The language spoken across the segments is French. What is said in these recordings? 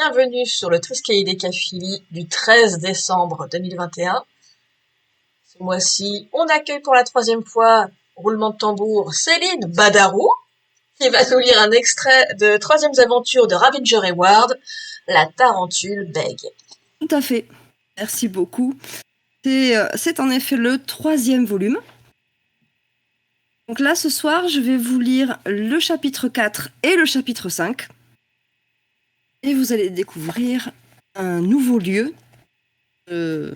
bienvenue sur le Triskaidekafili du 13 décembre 2021. Ce mois-ci, on accueille pour la troisième fois, roulement de tambour, Céline Badarou, qui va nous lire un extrait de Troisièmes aventures de Ravinger et Ward, La Tarentule bègue. Tout à fait. Merci beaucoup. C'est en effet le 3e volume. Donc là, ce soir, je vais vous lire le chapitre 4 et le chapitre 5. Et vous allez découvrir un nouveau lieu de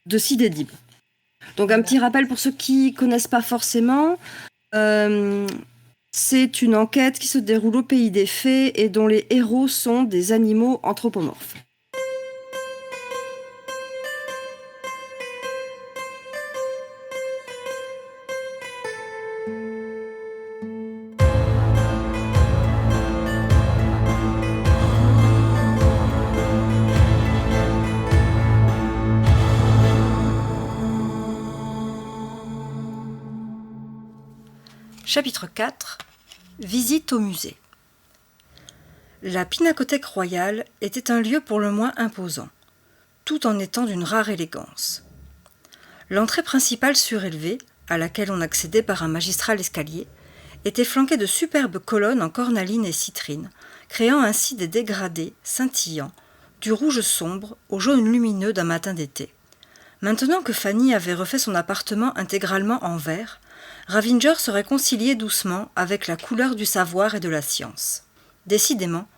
Sidedib. Donc un petit rappel pour ceux qui ne connaissent pas forcément. C'est une enquête qui se déroule au pays des fées et dont les héros sont des animaux anthropomorphes. Chapitre 4. Visite au musée. La Pinacothèque royale était un lieu pour le moins imposant, tout en étant d'une rare élégance. L'entrée principale surélevée, à laquelle on accédait par un magistral escalier, était flanquée de superbes colonnes en cornaline et citrine, créant ainsi des dégradés scintillants, du rouge sombre au jaune lumineux d'un matin d'été. Maintenant que Fanny avait refait son appartement intégralement en verre, Ravinger se réconciliait doucement avec la couleur du savoir et de la science. Décidément,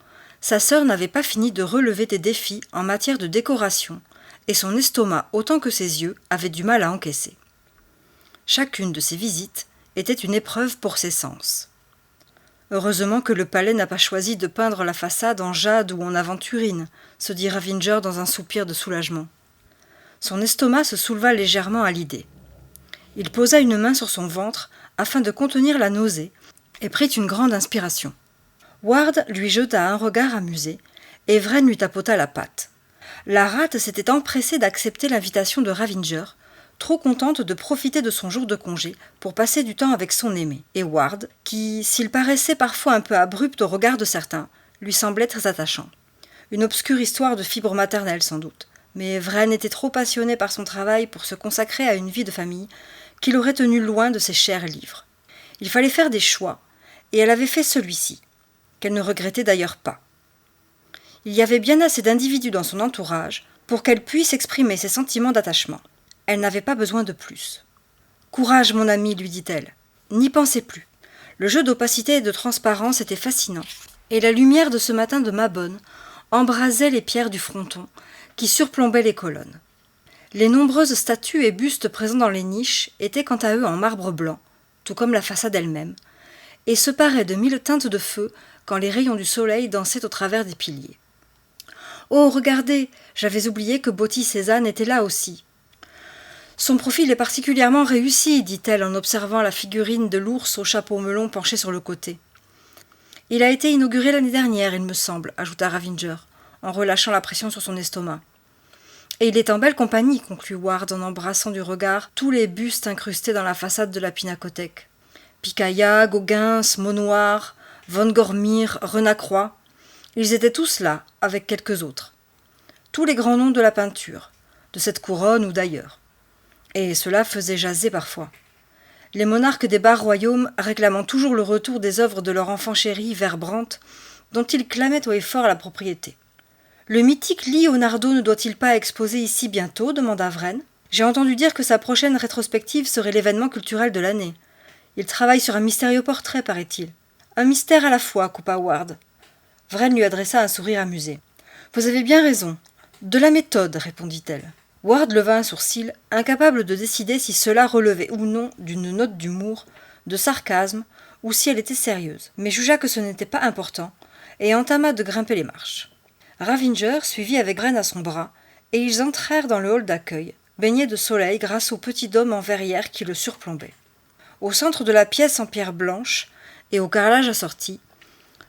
sa sœur n'avait pas fini de relever des défis en matière de décoration, et son estomac autant que ses yeux avait du mal à encaisser. Chacune de ces visites était une épreuve pour ses sens. Heureusement que le palais n'a pas choisi de peindre la façade en jade ou en aventurine, se dit Ravinger dans un soupir de soulagement. Son estomac se souleva légèrement à l'idée. Il posa une main sur son ventre afin de contenir la nausée et prit une grande inspiration. Ward lui jeta un regard amusé et Vren lui tapota la patte. La rate s'était empressée d'accepter l'invitation de Ravinger, trop contente de profiter de son jour de congé pour passer du temps avec son aimé, et Ward, qui, s'il paraissait parfois un peu abrupt au regard de certains, lui semblait très attachant. Une obscure histoire de fibre maternelle sans doute, mais Vren était trop passionné par son travail pour se consacrer à une vie de famille qu'il aurait tenu loin de ses chers livres. Il fallait faire des choix, et elle avait fait celui-ci, qu'elle ne regrettait d'ailleurs pas. Il y avait bien assez d'individus dans son entourage pour qu'elle puisse exprimer ses sentiments d'attachement. Elle n'avait pas besoin de plus. « Courage, mon ami, lui dit-elle. N'y pensez plus. Le jeu d'opacité et de transparence était fascinant, et la lumière de ce matin de Mabon embrasait les pierres du fronton qui surplombaient les colonnes. Les nombreuses statues et bustes présents dans les niches étaient quant à eux en marbre blanc, tout comme la façade elle-même, et se paraient de 1000 teintes de feu quand les rayons du soleil dansaient au travers des piliers. « Oh, regardez, j'avais oublié que Botti Cézanne était là aussi. »« Son profil est particulièrement réussi, dit-elle en observant la figurine de l'ours au chapeau melon penché sur le côté. « Il a été inauguré l'année dernière, il me semble, ajouta Ravinger, en relâchant la pression sur son estomac. Et il est en belle compagnie, conclut Ward en embrassant du regard tous les bustes incrustés dans la façade de la Pinacothèque. Picaya, Gauguin, Monoir, Von Gormir, Renacroix, ils étaient tous là, avec quelques autres. Tous les grands noms de la peinture, de cette couronne ou d'ailleurs. Et cela faisait jaser parfois. Les monarques des bas royaumes réclamant toujours le retour des œuvres de leur enfant chéri, Verbrandt, dont ils clamaient haut et fort la propriété. Le mythique Leonardo ne doit-il pas exposer ici bientôt demanda Vren. J'ai entendu dire que sa prochaine rétrospective serait l'événement culturel de l'année. Il travaille sur un mystérieux portrait, paraît-il. Un mystère à la fois, coupa Ward. Vren lui adressa un sourire amusé. Vous avez bien raison. De la méthode, répondit-elle. Ward leva un sourcil, incapable de décider si cela relevait ou non d'une note d'humour, de sarcasme, ou si elle était sérieuse, mais jugea que ce n'était pas important, et entama de grimper les marches. Ravinger suivit avec Vren à son bras, et ils entrèrent dans le hall d'accueil, baigné de soleil grâce au petit dôme en verrière qui le surplombait. Au centre de la pièce en pierre blanche, et au carrelage assorti,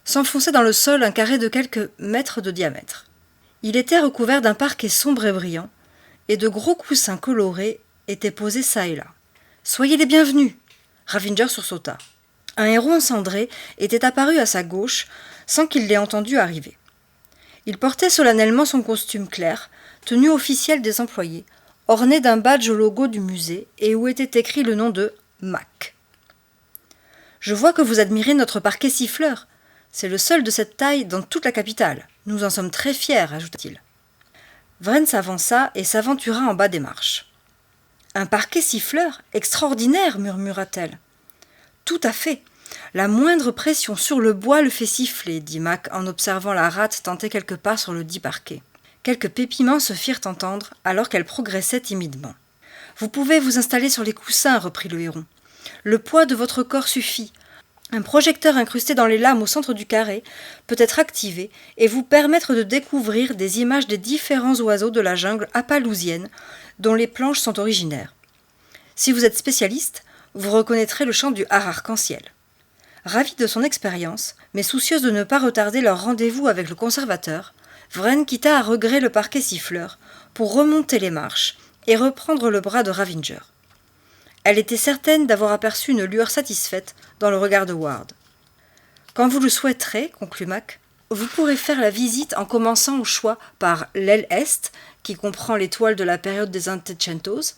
s'enfonçait dans le sol un carré de quelques mètres de diamètre. Il était recouvert d'un parquet sombre et brillant, et de gros coussins colorés étaient posés çà et là. « Soyez les bienvenus !» Ravinger sursauta. Un héron cendré était apparu à sa gauche sans qu'il l'ait entendu arriver. Il portait solennellement son costume clair, tenue officielle des employés, orné d'un badge au logo du musée et où était écrit le nom de Mac. « Je vois que vous admirez notre parquet siffleur. C'est le seul de cette taille dans toute la capitale. Nous en sommes très fiers, ajouta-t-il. Vren s'avança et s'aventura en bas des marches. « Un parquet siffleur extraordinaire, murmura-t-elle. « Tout à fait. La moindre pression sur le bois le fait siffler, dit Mac en observant la rate tenter quelques pas sur le dit parquet. Quelques pépiments se firent entendre alors qu'elle progressait timidement. « Vous pouvez vous installer sur les coussins, reprit le héron. Le poids de votre corps suffit. Un projecteur incrusté dans les lames au centre du carré peut être activé et vous permettre de découvrir des images des différents oiseaux de la jungle appaloozienne dont les planches sont originaires. Si vous êtes spécialiste, vous reconnaîtrez le chant du hare arc-en-ciel. » Ravie de son expérience, mais soucieuse de ne pas retarder leur rendez-vous avec le conservateur, Vren quitta à regret le parquet siffleur pour remonter les marches et reprendre le bras de Ravinger. Elle était certaine d'avoir aperçu une lueur satisfaite dans le regard de Ward. « Quand vous le souhaiterez, conclut Mac, vous pourrez faire la visite en commençant au choix par l'aile Est, qui comprend les toiles de la période des Antechentos,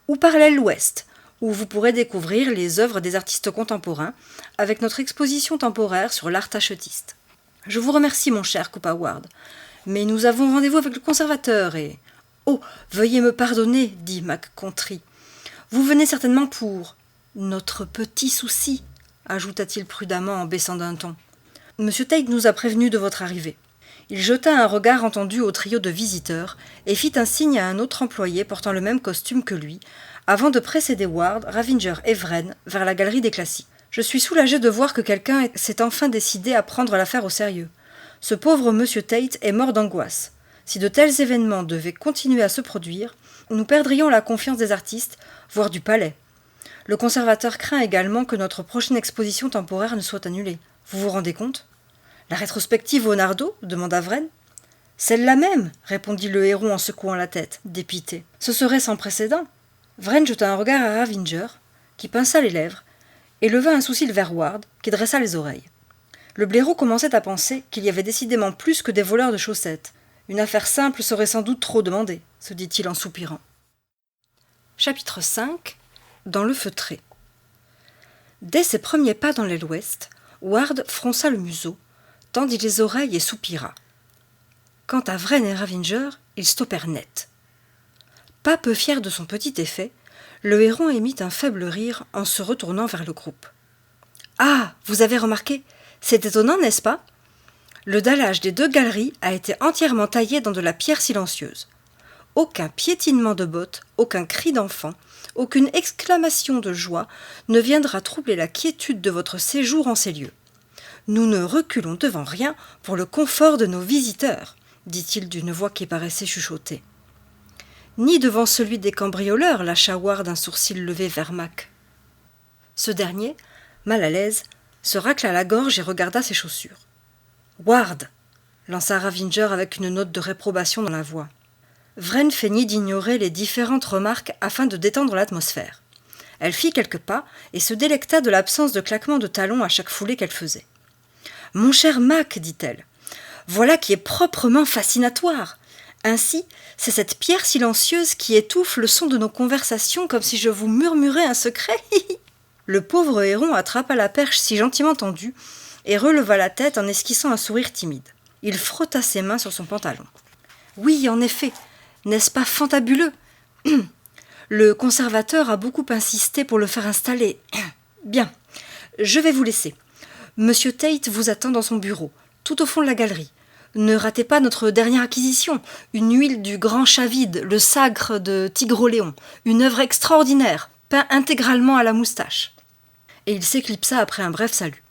ou par l'aile Ouest, où vous pourrez découvrir les œuvres des artistes contemporains, avec notre exposition temporaire sur l'art tachetiste. Je vous remercie, mon cher, coupa Ward, mais nous avons rendez-vous avec le conservateur et... Oh, veuillez me pardonner, dit Mac contrit. Vous venez certainement pour... notre petit souci, ajouta-t-il prudemment en baissant d'un ton. Monsieur Tate nous a prévenus de votre arrivée. Il jeta un regard entendu au trio de visiteurs et fit un signe à un autre employé portant le même costume que lui, avant de précéder Ward, Ravinger et Vren vers la galerie des classiques. Je suis soulagé de voir que quelqu'un s'est enfin décidé à prendre l'affaire au sérieux. Ce pauvre Monsieur Tate est mort d'angoisse. Si de tels événements devaient continuer à se produire, nous perdrions la confiance des artistes, voire du palais. Le conservateur craint également que notre prochaine exposition temporaire ne soit annulée. Vous vous rendez compte ? La rétrospective au Nardo ? Demanda Vren. Celle-là même, répondit le héron en secouant la tête, dépité. Ce serait sans précédent. Vren jeta un regard à Ravinger, qui pinça les lèvres, et leva un sourcil vers Ward, qui dressa les oreilles. Le blaireau commençait à penser qu'il y avait décidément plus que des voleurs de chaussettes. Une affaire simple serait sans doute trop demandée, se dit-il en soupirant. Chapitre 5 – Dans le feutré. Dès ses premiers pas dans l'aile ouest, Ward fronça le museau, tendit les oreilles et soupira. Quant à Vren et Ravinger, ils stoppèrent net. Pas peu fier de son petit effet, le héron émit un faible rire en se retournant vers le groupe. « Ah, vous avez remarqué, c'est étonnant, n'est-ce pas ? Le dallage des deux galeries a été entièrement taillé dans de la pierre silencieuse. Aucun piétinement de bottes, aucun cri d'enfant, aucune exclamation de joie ne viendra troubler la quiétude de votre séjour en ces lieux. Nous ne reculons devant rien pour le confort de nos visiteurs, dit-il d'une voix qui paraissait chuchoter. Ni devant celui des cambrioleurs, lâcha Ward d'un sourcil levé vers Mac. Ce dernier, mal à l'aise, se racla la gorge et regarda ses chaussures. « Ward !» lança Ravinger avec une note de réprobation dans la voix. Vren feignit d'ignorer les différentes remarques afin de détendre l'atmosphère. Elle fit quelques pas et se délecta de l'absence de claquements de talons à chaque foulée qu'elle faisait. « Mon cher Mac, dit-elle, voilà qui est proprement fascinatoire. Ainsi, c'est cette pierre silencieuse qui étouffe le son de nos conversations comme si je vous murmurais un secret. » Le pauvre héron attrapa la perche si gentiment tendue et releva la tête en esquissant un sourire timide. Il frotta ses mains sur son pantalon. « Oui, en effet, n'est-ce pas fantabuleux ? Le conservateur a beaucoup insisté pour le faire installer. Bien, je vais vous laisser. Monsieur Tate vous attend dans son bureau, tout au fond de la galerie. Ne ratez pas notre dernière acquisition, une huile du grand chavide, le sagre de Tigre-Léon, une œuvre extraordinaire, peint intégralement à la moustache. » Et il s'éclipsa après un bref salut.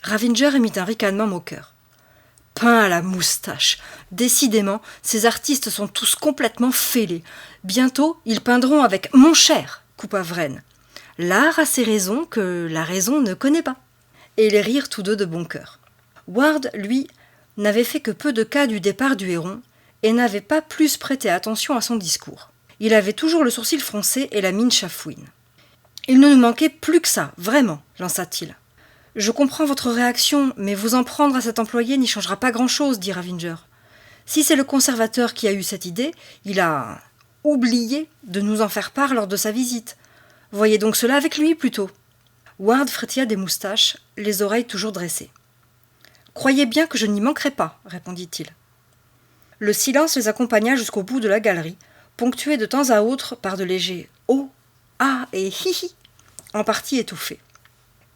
Ravinger émit un ricanement moqueur. « Peint à la moustache. Décidément, ces artistes sont tous complètement fêlés. Bientôt, ils peindront avec mon cher, coupa Vren. L'art a ses raisons que la raison ne connaît pas. » Et ils rirent tous deux de bon cœur. Ward, lui, n'avait fait que peu de cas du départ du héron et n'avait pas plus prêté attention à son discours. Il avait toujours le sourcil froncé et la mine chafouine. « Il ne nous manquait plus que ça, vraiment, lança-t-il. Je comprends votre réaction, mais vous en prendre à cet employé n'y changera pas grand-chose, dit Ravinger. Si c'est le conservateur qui a eu cette idée, il a oublié de nous en faire part lors de sa visite. Voyez donc cela avec lui plutôt. Ward frétilla des moustaches, les oreilles toujours dressées. Croyez bien que je n'y manquerai pas, répondit-il. Le silence les accompagna jusqu'au bout de la galerie, ponctué de temps à autre par de légers oh, ah et hi hi, en partie étouffés.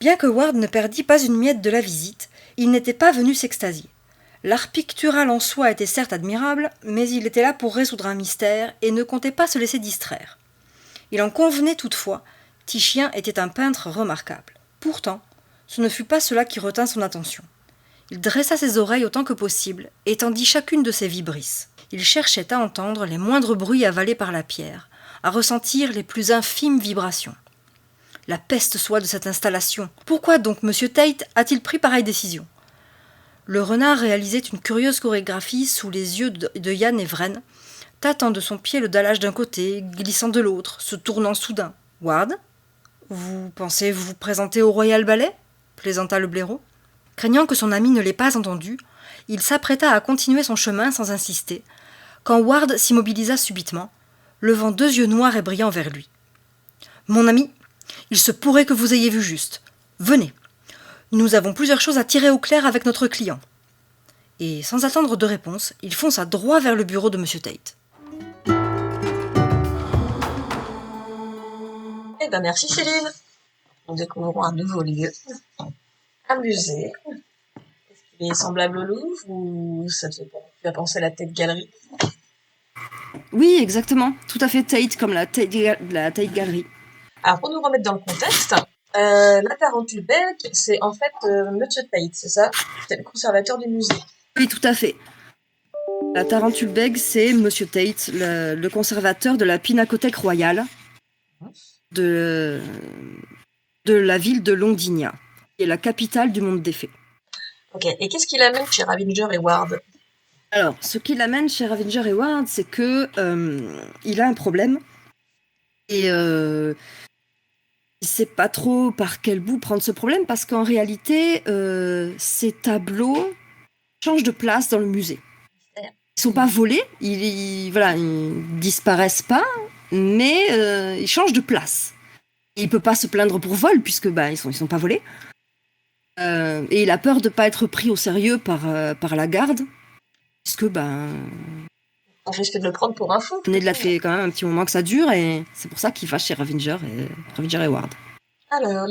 Bien que Ward ne perdît pas une miette de la visite, il n'était pas venu s'extasier. L'art pictural en soi était certes admirable, mais il était là pour résoudre un mystère et ne comptait pas se laisser distraire. Il en convenait toutefois, Titien était un peintre remarquable. Pourtant, ce ne fut pas cela qui retint son attention. Il dressa ses oreilles autant que possible, et tendit chacune de ses vibrisses. Il cherchait à entendre les moindres bruits avalés par la pierre, à ressentir les plus infimes vibrations. La peste soit de cette installation. Pourquoi donc M. Tate a-t-il pris pareille décision ? Le renard réalisait une curieuse chorégraphie sous les yeux de Yann Evren, tâtant de son pied le dallage d'un côté, glissant de l'autre, se tournant soudain. « Ward, vous pensez vous présenter au Royal Ballet ?» plaisanta le blaireau. Craignant que son ami ne l'ait pas entendu, il s'apprêta à continuer son chemin sans insister, quand Ward s'immobilisa subitement, levant 2 yeux noirs et brillants vers lui. « Mon ami, il se pourrait que vous ayez vu juste. Venez. Nous avons plusieurs choses à tirer au clair avec notre client. » Et sans attendre de réponse, il fonça droit vers le bureau de M. Tate. Eh ben merci Céline. Nous découvrons un nouveau lieu, un musée. Est-ce qu'il est semblable au Louvre ou ça te fait penser à la Tate Gallery? Oui, exactement. Tout à fait Tate, comme la Tate Gallery. Alors pour nous remettre dans le contexte, la tarentule belge, c'est en fait Monsieur Tate, c'est ça? C'est le conservateur du musée. Oui, tout à fait. La tarentule bègue, c'est Monsieur Tate, le conservateur de la Pinacothèque royale de la ville de Longdigna, qui est la capitale du monde des fées. Ok, et qu'est-ce qui l'amène chez Ravinger et Ward? Alors, ce qui l'amène chez Ravinger et Ward, c'est que il a un problème et il sait pas trop par quel bout prendre ce problème parce qu'en réalité, ces tableaux changent de place dans le musée. Ils sont pas volés, ils disparaissent pas, mais ils changent de place. Il peut pas se plaindre pour vol puisque ils sont pas volés. Et il a peur de pas être pris au sérieux par la garde, puisque On risque de le prendre pour un fou. il a fait quand même un petit moment que ça dure et c'est pour ça qu'il va chez Ravinger et Ward. Alors,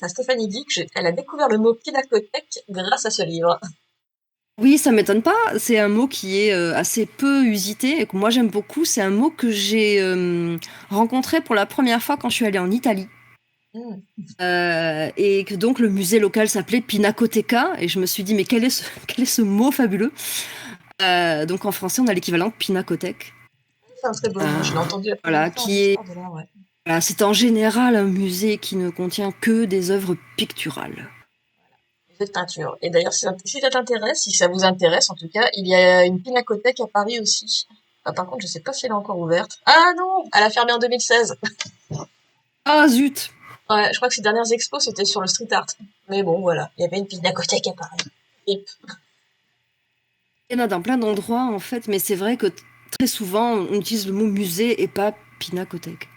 Stéphanie dit qu'elle a découvert le mot pinacothèque grâce à ce livre. Oui, ça m'étonne pas. C'est un mot qui est assez peu usité et que moi j'aime beaucoup. C'est un mot que j'ai rencontré pour la première fois quand je suis allée en Italie. Et que donc le musée local s'appelait Pinacoteca et je me suis dit mais quel est ce mot fabuleux. Donc en français on a l'équivalent de pinacothèque. C'est un très beau mot, je l'ai entendu la première fois. Voilà, c'est en général un musée qui ne contient que des œuvres picturales. De peinture. Et d'ailleurs, si ça vous intéresse en tout cas, il y a une pinacothèque à Paris aussi. Par contre, je sais pas si elle est encore ouverte. Ah non, elle a fermé en 2016. Ah zut. Ouais, je crois que ses dernières expos c'était sur le street art. Mais bon, voilà, il y avait une pinacothèque à Paris. Et... Il y en a dans plein d'endroits en fait, mais c'est vrai que très souvent on utilise le mot musée et pas pinacothèque.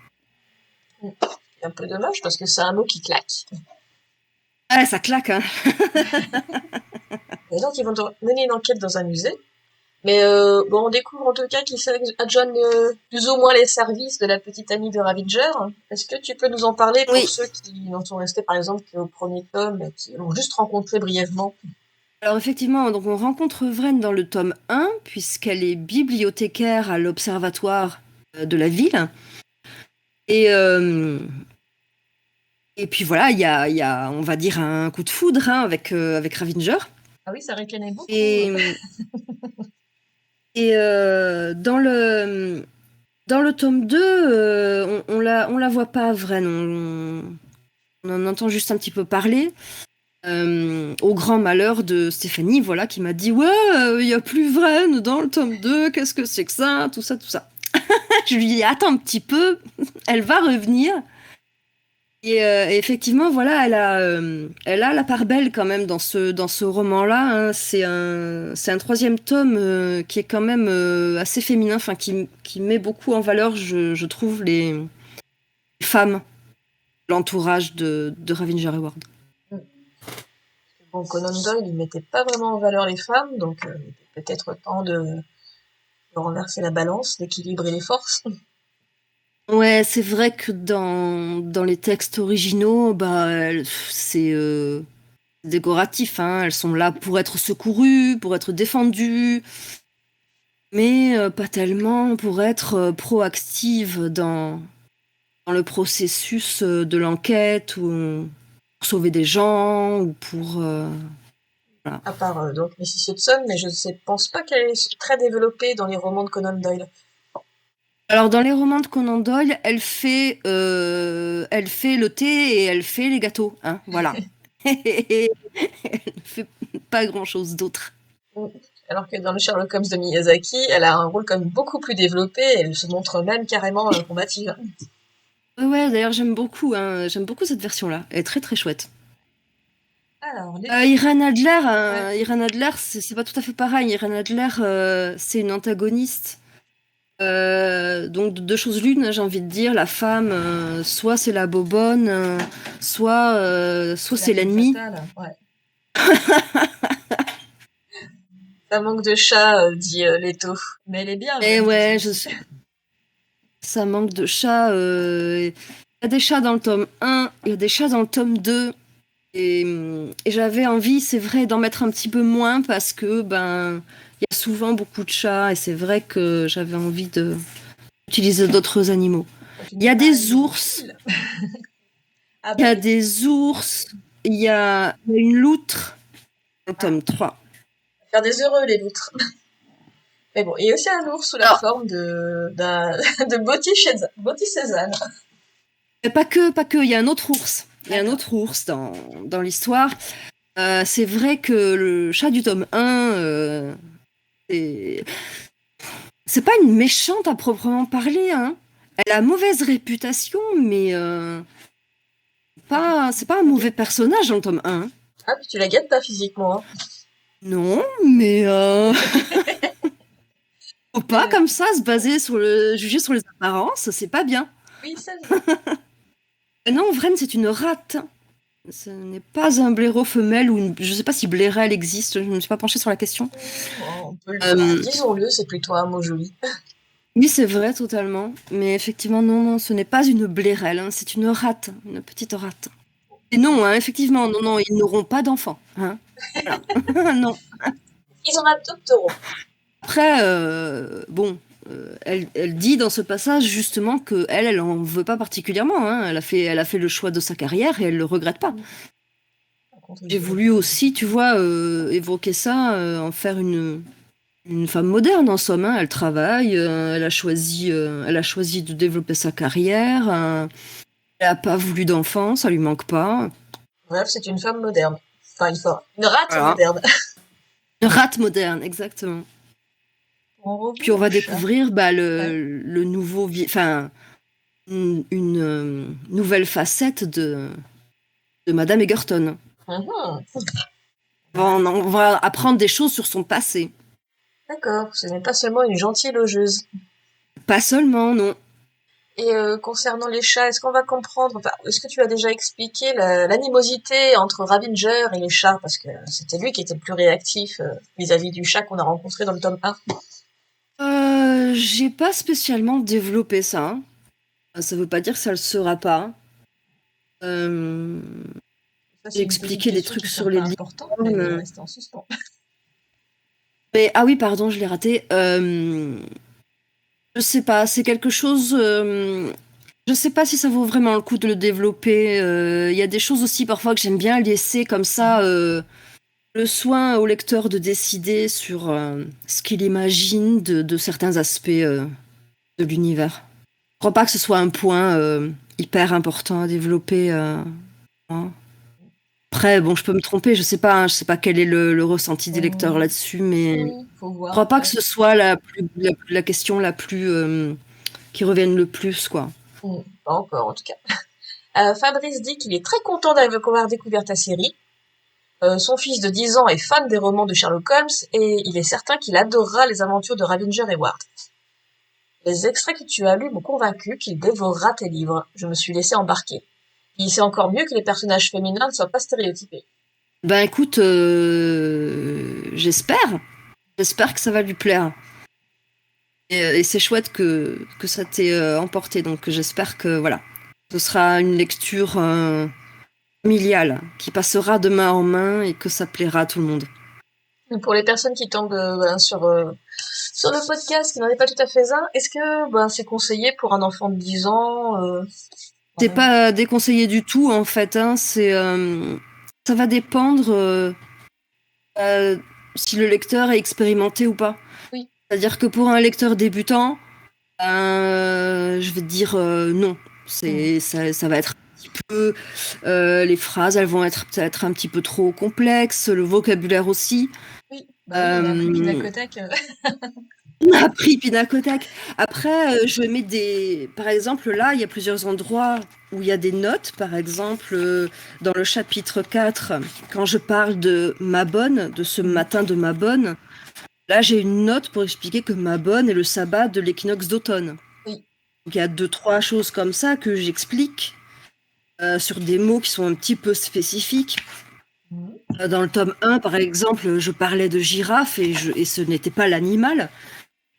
C'est un peu dommage parce que c'est un mot qui claque. Ah, ça claque, hein. Et donc, ils vont mener une enquête dans un musée. Mais on découvre en tout cas qu'ils adjoignent plus ou moins les services de la petite amie de Ravinger. Est-ce que tu peux nous en parler pour ceux qui n'en sont restés, par exemple, qu'au premier tome et qui l'ont juste rencontré brièvement? Alors effectivement, donc on rencontre Vren dans le tome 1, puisqu'elle est bibliothécaire à l'observatoire de la ville. Et puis voilà, il y a, on va dire, un coup de foudre avec Ravinger. Ah oui, ça ricanait beaucoup. Et dans le tome 2, on la voit pas, Vren. On en entend juste un petit peu parler. Au grand malheur de Stéphanie, voilà, qui m'a dit « Ouais, il y a plus Vren dans le tome 2, qu'est-ce que c'est que ça ?» Tout ça. Je lui dis « Attends un petit peu, elle va revenir. » Et effectivement, voilà, elle a la part belle quand même dans ce roman-là, hein. C'est un troisième tome qui est quand même assez féminin, enfin qui met beaucoup en valeur, je trouve, les femmes, l'entourage de Ravinger et Ward. Bon, Conan Doyle, il mettait pas vraiment en valeur les femmes, donc il était peut-être temps de renverser la balance, d'équilibrer les forces. Ouais, c'est vrai que dans les textes originaux, bah, c'est décoratif, hein. Elles sont là pour être secourues, pour être défendues, mais pas tellement pour être proactives dans le processus de l'enquête ou pour sauver des gens ou pour voilà. À part donc Mrs. Hudson, mais je ne pense pas qu'elle est très développée dans les romans de Conan Doyle. Alors dans les romans de Conan Doyle, elle fait le thé et elle fait les gâteaux, hein, voilà. Elle ne fait pas grand-chose d'autre. Alors que dans le Sherlock Holmes de Miyazaki, elle a un rôle quand même beaucoup plus développé, et elle se montre même carrément combative. Ouais, ouais, d'ailleurs j'aime beaucoup cette version-là. Elle est très très chouette. Alors, les... Ouais. Irene Adler, c'est pas tout à fait pareil. Irene Adler, c'est une antagoniste. Donc de deux choses l'une, j'ai envie de dire, la femme, soit c'est la bobonne, soit La c'est femme l'ennemi. fatale, ouais. Ça manque de chat, dit Leto. Mais elle est bien, Et même ouais, petite. ça manque de chats. Il y a des chats dans le tome 1, il y a des chats dans le tome 2. Et j'avais envie, c'est vrai, d'en mettre un petit peu moins parce que ben il y a souvent beaucoup de chats et c'est vrai que j'avais envie de d'utiliser d'autres animaux. Tu Il y n'es a pas des ours, imbécile. Ah il y bah a oui, des ours, il y a une loutre dans le tome 3. faire des heureux, les loutres. Mais bon, il y a aussi un ours sous la Alors, forme de Botti Cézanne. pas que, il y a un autre ours. Il y a un D'accord. autre ours dans l'histoire. C'est vrai que le chat du tome 1, c'est c'est pas une méchante à proprement parler, hein. Elle a mauvaise réputation, mais c'est pas un mauvais personnage dans le tome 1, hein. Ah, puis tu la gâtes pas physiquement, hein. Non, mais faut pas Euh, comme ça se baser sur juger sur les apparences, c'est pas bien. oui, c'est vrai. Non, Vren, c'est une rate. Ce n'est pas un blaireau femelle ou je sais pas si blairelle existe, je ne me suis pas penchée sur la question. Bon, Euh, disons-le, c'est plutôt un mot joli. oui, c'est vrai, totalement. Mais effectivement, non, non, ce n'est pas une blairelle, hein, c'est une rate, une petite rate. Et non, hein, effectivement, non, non, ils n'auront pas d'enfants, hein. Voilà. Non. Ils en adopteront. Après, elle dit dans ce passage justement que elle en veut pas particulièrement, hein. Elle a fait le choix de sa carrière et elle le regrette pas. Par contre, J'ai ils auront voulu pas aussi, tu vois, évoquer ça, en faire une femme moderne en somme, hein. Elle travaille, elle a choisi de développer sa carrière. Elle a pas voulu d'enfant, ça lui manque pas. Bref, c'est une femme moderne. Enfin, une rate Voilà. moderne. Une rate moderne, exactement. On revient Puis on au va chat. découvrir bah, Ouais. le nouveau, enfin une nouvelle facette de Madame Egerton. Mhm. On va apprendre des choses sur son passé. D'accord, ce n'est pas seulement une gentille logeuse. Pas seulement, non. Et concernant les chats, est-ce qu'on va comprendre, enfin, est-ce que tu as déjà expliqué l'animosité entre Ravinger et les chats? Parce que c'était lui qui était le plus réactif vis-à-vis du chat qu'on a rencontré dans le tome 1. J'ai pas spécialement développé ça, hein. Ça veut pas dire que ça le sera pas. Euh, Ça, j'ai c'est une petite expliqué des question trucs qui sur semble les pas importante, mais elle est licornes. restée en suspens. Mais, ah oui, pardon, je l'ai raté. Je sais pas, c'est quelque chose. Je sais pas si ça vaut vraiment le coup de le développer. Il y a des choses aussi parfois que j'aime bien laisser comme ça le soin au lecteur de décider sur ce qu'il imagine de certains aspects de l'univers. Je crois pas que ce soit un point hyper important à développer, hein. Après, bon, je peux me tromper, je sais pas, hein, je sais pas quel est le ressenti des lecteurs On- là-dessus, mais je Oui, faut voir crois pas que après. ce soit la question la plus qui revienne le plus, quoi. Pas encore, en tout cas. Fabrice dit qu'il est très content d'avoir découvert ta série. Son fils de 10 ans est fan des romans de Sherlock Holmes et il est certain qu'il adorera les aventures de Ravenger et Ward. Les extraits que tu as lus m'ont convaincu qu'il dévorera tes livres. Je me suis laissé embarquer. Et c'est encore mieux que les personnages féminins ne soient pas stéréotypés. Ben écoute, j'espère. J'espère que ça va lui plaire. Et c'est chouette que ça t'ait emporté. Donc j'espère que voilà, ce sera une lecture familiale qui passera de main en main et que ça plaira à tout le monde. Pour les personnes qui tombent sur le podcast, qui n'en est pas tout à fait un, est-ce que c'est conseillé pour un enfant de 10 ans C'est pas déconseillé du tout en fait. Hein, ça va dépendre si le lecteur est expérimenté ou pas. Oui. C'est-à-dire que pour un lecteur débutant, je vais te dire non. Ça va être un petit peu. Les phrases, elles vont être peut-être un petit peu trop complexes. Le vocabulaire aussi. Oui, on a appris Pinakothèque. On a appris Pinakothèque. Après, je mets par exemple, là, il y a plusieurs endroits où il y a des notes. Par exemple, dans le chapitre 4, quand je parle de Mabon, de ce matin de Mabon, là, j'ai une note pour expliquer que Mabon est le sabbat de l'équinoxe d'automne. Oui. Donc, il y a 2-3 choses comme ça que j'explique sur des mots qui sont un petit peu spécifiques. Dans le tome 1, par exemple, je parlais de girafe et ce n'était pas l'animal.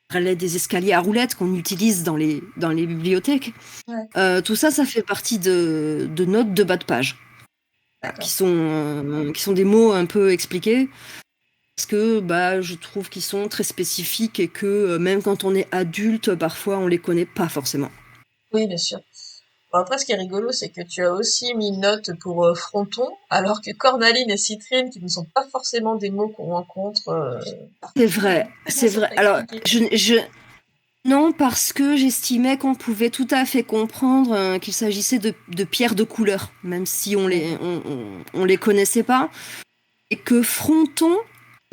Je parlais des escaliers à roulettes qu'on utilise dans les bibliothèques. Ouais. Tout ça, ça fait partie de notes de bas de page. Qui sont des mots un peu expliqués. Parce que je trouve qu'ils sont très spécifiques et que même quand on est adulte, parfois on les connaît pas forcément. Oui, bien sûr. Bon, après, ce qui est rigolo, c'est que tu as aussi mis une note pour Fronton, alors que cornaline et citrine, qui ne sont pas forcément des mots qu'on rencontre. C'est vrai, c'est vrai. Alors, non, parce que j'estimais qu'on pouvait tout à fait comprendre qu'il s'agissait de pierres de couleur, même si on les connaissait pas. Et que Fronton,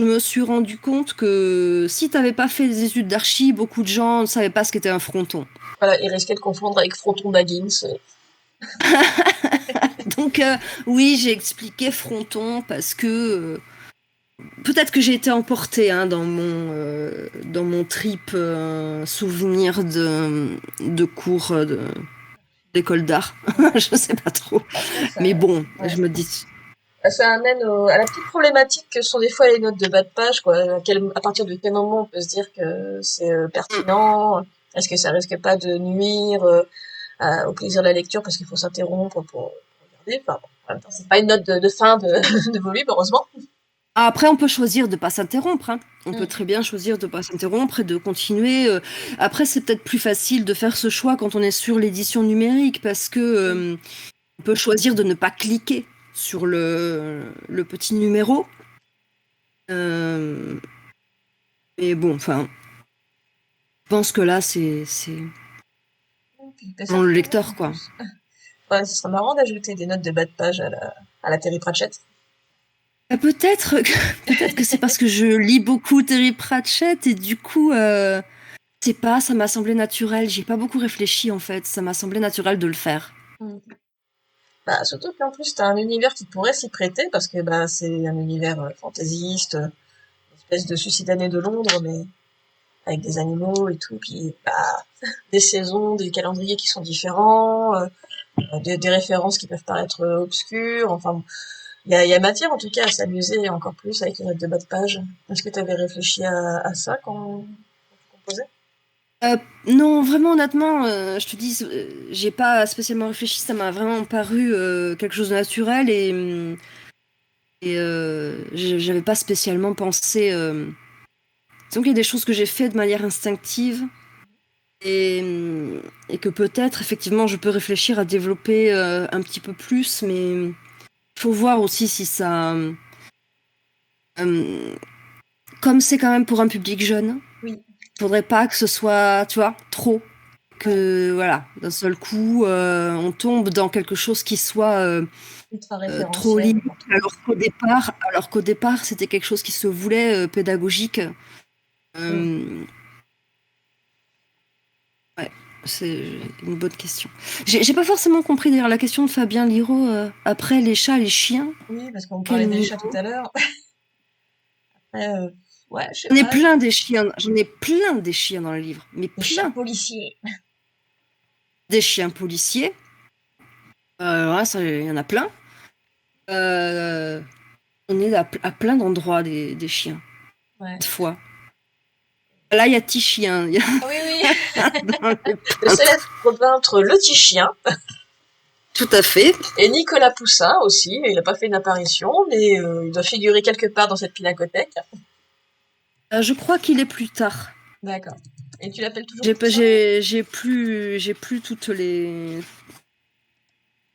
je me suis rendu compte que si t'avais pas fait des études d'archi, beaucoup de gens ne savaient pas ce qu'était un fronton. Voilà, il risquait de confondre avec Fronton Baggins. Donc oui, j'ai expliqué fronton parce que peut-être que j'ai été emportée dans mon trip souvenir de cours d'école d'art. Je sais pas trop. Mais bon, je me dis. Ça amène à la petite problématique que sont des fois les notes de bas de page, quoi. À partir de quel moment on peut se dire que c'est pertinent? Est-ce que ça risque pas de nuire au plaisir de la lecture parce qu'il faut s'interrompre pour regarder? Enfin, bon, en même temps, c'est pas une note de fin de volume, heureusement. Après, on peut choisir de pas s'interrompre. Hein. On peut très bien choisir de pas s'interrompre et de continuer. Après, c'est peut-être plus facile de faire ce choix quand on est sur l'édition numérique parce que on peut choisir de ne pas cliquer sur le petit numéro. Mais bon, enfin, je pense que là, c'est dans le lecteur, quoi. Ouais, ce serait marrant d'ajouter des notes de bas de page à la Terry Pratchett. Peut-être que c'est parce que je lis beaucoup Terry Pratchett et du coup, c'est pas, ça m'a semblé naturel. J'ai pas beaucoup réfléchi en fait. Ça m'a semblé naturel de le faire. Surtout qu'en plus, t'as un univers qui pourrait s'y prêter parce que c'est un univers fantaisiste, une espèce de suicide année de Londres, mais avec des animaux et tout, puis des saisons, des calendriers qui sont différents, des références qui peuvent paraître obscures. Enfin, il y a matière en tout cas à s'amuser encore plus avec les notes de bas de page. Est-ce que tu avais réfléchi à ça quand tu composais? Non, vraiment honnêtement, je te dis, j'ai pas spécialement réfléchi. Ça m'a vraiment paru quelque chose de naturel et j'avais pas spécialement pensé. Disons qu'il y a des choses que j'ai fait de manière instinctive et que peut-être effectivement je peux réfléchir à développer un petit peu plus, mais il faut voir aussi si ça. Comme c'est quand même pour un public jeune, Oui. faudrait pas que ce soit, tu vois, trop. Que voilà, d'un seul coup, on tombe dans quelque chose qui soit Ultra trop référentiel. libre, alors qu'au départ, c'était quelque chose qui se voulait pédagogique. Mm. Euh, ouais. C'est une bonne question. J'ai pas forcément compris d'ailleurs la question de Fabien Liraud. Après les chats, les chiens, Oui, parce qu'on quel parlait des chats tout niveau? à l'heure. Après, ouais, je sais J'en ai pas, plein des chiens. J'en ai plein des chiens dans le livre, mais des chiens plein. policiers. Des chiens policiers. Ouais, ça, il y en a plein. Euh, on est à plein d'endroits des chiens. Ouais. Cette fois. Là, il y a Tichien. Ah oui, oui, Dans les le peintres. célèbre peintre Le Chien Tout à fait. et Nicolas Poussin aussi. Il n'a pas fait une apparition, mais il doit figurer quelque part dans cette pinacothèque. Je crois qu'il est plus tard. D'accord. Et tu l'appelles toujours J'ai pas- Poussin? j'ai plus toutes les.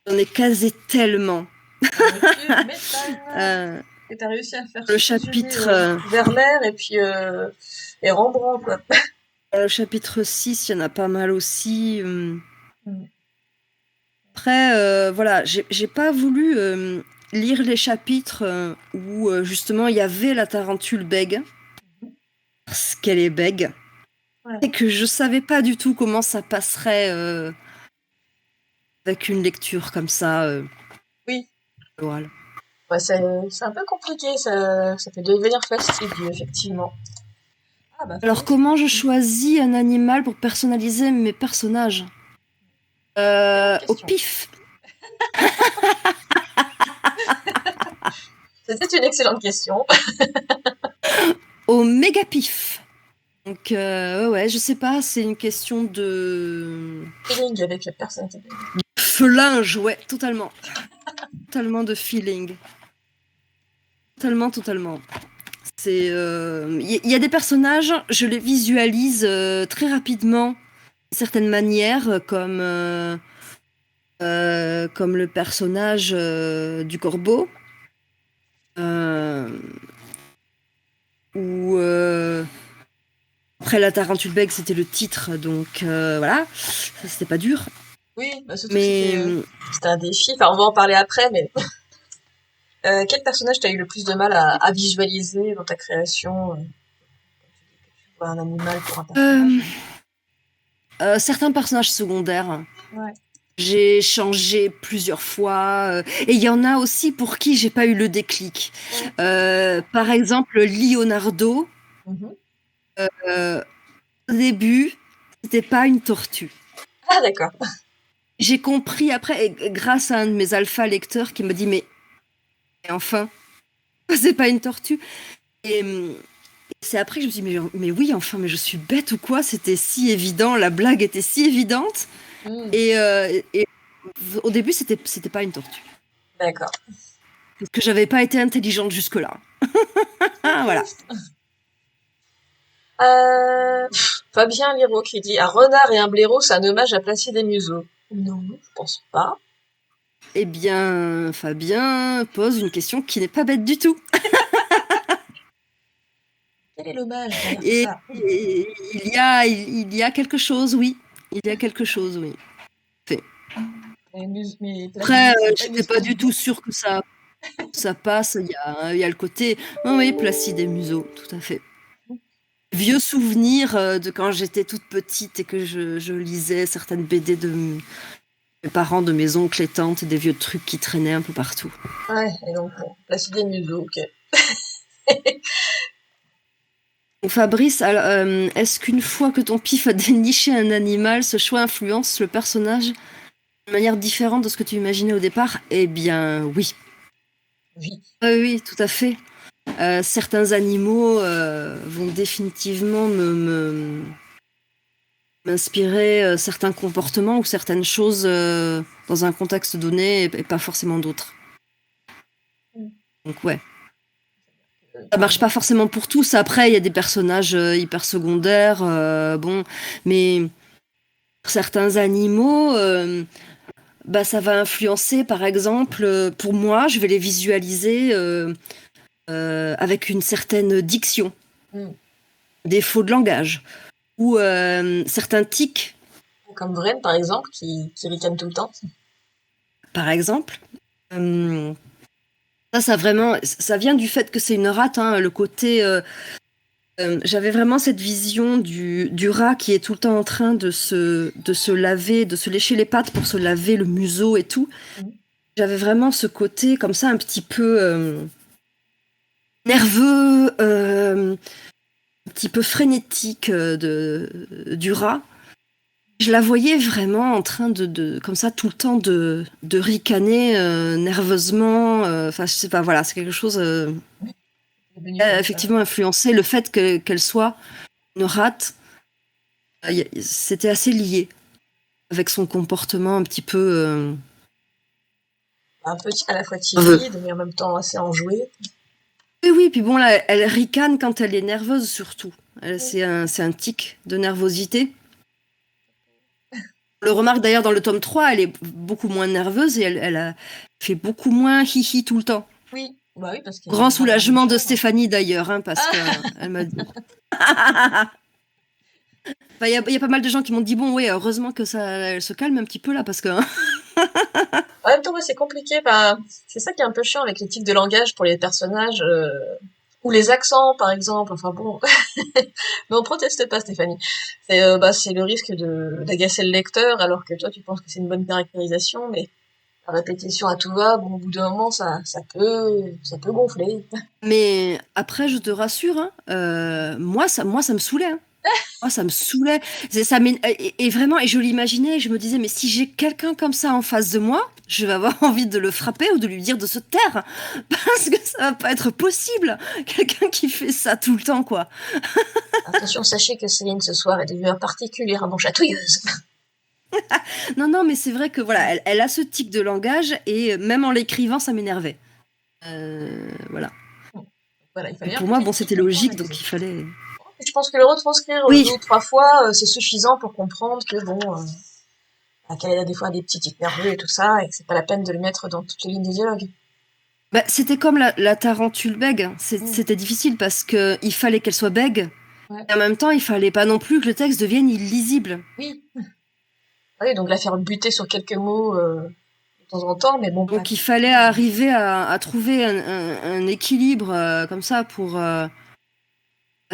J'en ai casé tellement. Tu m'étonnes Euh, que tu as réussi à faire le fusionner chapitre, Vermeer et Rembrandt, quoi. le chapitre 6, il y en a pas mal aussi. Mm. Après, voilà, j'ai pas voulu lire les chapitres où justement il y avait la tarentule bègue, parce qu'elle est bègue, Ouais. et que je savais pas du tout comment ça passerait avec une lecture comme ça. Oui, Voilà. ouais, c'est un peu compliqué, ça peut devenir fastidieux, effectivement. Ah bah, Alors, comment je choisis un animal pour personnaliser mes personnages? excellente Au question. pif. C'était une excellente question. Au méga pif. Donc, ouais, je sais pas, c'est une question de Feeling avec la personne. flingue, ouais, totalement. Totalement de feeling. Totalement, totalement. C'est, y a des personnages, je les visualise très rapidement, d'une certaine manière, comme le personnage du corbeau, euh, ou après la tarentule bègue, c'était le titre, donc voilà, ça c'était pas dur. Oui, bah, surtout que Mais c'était un défi. Enfin, on va en parler après, mais quel personnage t'as eu le plus de mal à visualiser dans ta création tu vois un animal pour un euh, personnage. certains personnages secondaires. Ouais. J'ai changé plusieurs fois. Et il y en a aussi pour qui j'ai pas eu le déclic. Ouais. Par exemple, Leonardo, Mhm. euh, au début, c'était pas une tortue. Ah, d'accord. J'ai compris après, et grâce à un de mes alpha lecteurs qui me dit, mais enfin, c'est pas une tortue. Et c'est après que je me suis dit, mais oui, enfin, mais je suis bête ou quoi? C'était si évident, la blague était si évidente. Hmm. Et au début, c'était pas une tortue. D'accord. Parce que j'avais pas été intelligente jusque-là. C'est Ah, voilà. triste. Fabien Liraud qui dit un renard et un blaireau, c'est un hommage à Placide Museau. Non, je pense pas. Eh bien, Fabien pose une question qui n'est pas bête du tout. Quel est l'hommage derrière tout Et, ça? il y a quelque chose, oui. Il y a quelque chose, oui. Fait. Mais Après, Placide, c'est pas une j'étais pas espèce du tout d'ours? sûre que ça passe. Il y a le côté, oh oui, Placide et Museau, tout à fait. Vieux souvenirs de quand j'étais toute petite et que je lisais certaines BD de mes parents, de mes oncles et tantes, des vieux trucs qui traînaient un peu partout. Ouais, et donc, bon, Placide Museau, ok. Donc, Fabrice, alors, est-ce qu'une fois que ton pif a déniché un animal, ce choix influence le personnage de manière différente de ce que tu imaginais au départ? Eh bien, oui. Oui. Oui, oui, tout à fait. Certains animaux vont définitivement m'inspirer certains comportements ou certaines choses dans un contexte donné et pas forcément d'autres. Donc, ouais. Ça Par marche pas exemple. forcément pour tous. Après, il y a des personnages hyper secondaires, bon, mais certains animaux, bah, ça va influencer, par exemple, pour moi, je vais les visualiser avec une certaine diction, Hmm. des faux de langage, ou certains tics, Comme Vren, par exemple, qui ricane tout le temps. par exemple. Euh, ça vraiment, ça vient du fait que c'est une rate, hein, le côté J'avais vraiment cette vision du rat qui est tout le temps en train de se laver, de se lécher les pattes pour se laver le museau et tout. Mhm. J'avais vraiment ce côté comme ça un petit peu nerveux, un petit peu frénétique du rat. Je la voyais vraiment en train comme ça, tout le temps de ricaner nerveusement. Enfin, je sais pas, voilà, c'est quelque chose C'est devenu comme ça. effectivement influencé. Le fait qu'elle soit une rate, c'était assez lié avec son comportement un petit peu Un peu à la fois nerveux. timide, mais en même temps assez enjoué. Oui, oui, puis bon, là, elle ricane quand elle est nerveuse surtout. Mhm. C'est un tic de nervosité. On le remarque d'ailleurs dans le tome 3, elle est beaucoup moins nerveuse et elle fait beaucoup moins hihi tout le temps. Oui, bah oui, parce qu'elle est Grand vraiment dans le soulagement de dur. Stéphanie d'ailleurs, hein, parce que Ah, elle m'a dit. Enfin, y a pas mal de gens qui m'ont dit bon, ouais, heureusement que ça, elle se calme un petit peu là, parce que en même temps, ouais, c'est compliqué. Bah, c'est ça qui est un peu chiant avec les tics de langage pour les personnages, ou les accents, par exemple. Enfin bon, mais on proteste pas, Stéphanie. C'est le risque de d'agacer le lecteur, alors que toi, tu penses que c'est une bonne caractérisation, mais la répétition à tout va, bon, au bout d'un moment, ça peut gonfler. mais après, je te rassure, hein, moi, ça me saoulait. Hein. Moi, ça me saoulait. Et vraiment, et je l'imaginais, et je me disais, mais si j'ai quelqu'un comme ça en face de moi, je vais avoir envie de le frapper ou de lui dire de se taire. Parce que ça va pas être possible. Quelqu'un qui fait ça tout le temps, quoi. Attention, sachez que Céline, ce soir, est devenue particulièrement chatouilleuse. Non, non, mais c'est vrai que voilà, elle a ce tic de langage, et même en l'écrivant, ça m'énervait. Voilà. Voilà, il Et fallait un pour peu moi, de bon, tic c'était pour logique, donc canaliser. il fallait. Je pense que le retranscrire Oui, 2 ou 3 fois, c'est suffisant pour comprendre que bon, qu'elle a des fois des petits tics nerveux et tout ça, et que c'est pas la peine de le mettre dans toutes les lignes de dialogue. bah, c'était comme la tarentule bègue. Mm. C'était difficile parce que il fallait qu'elle soit bègue. Ouais. Et en même temps, il fallait pas non plus que le texte devienne illisible. Oui. Oui, donc la faire buter sur quelques mots de temps en temps, mais bon, pas Donc il tout le fallait temps. arriver à trouver un équilibre comme ça pour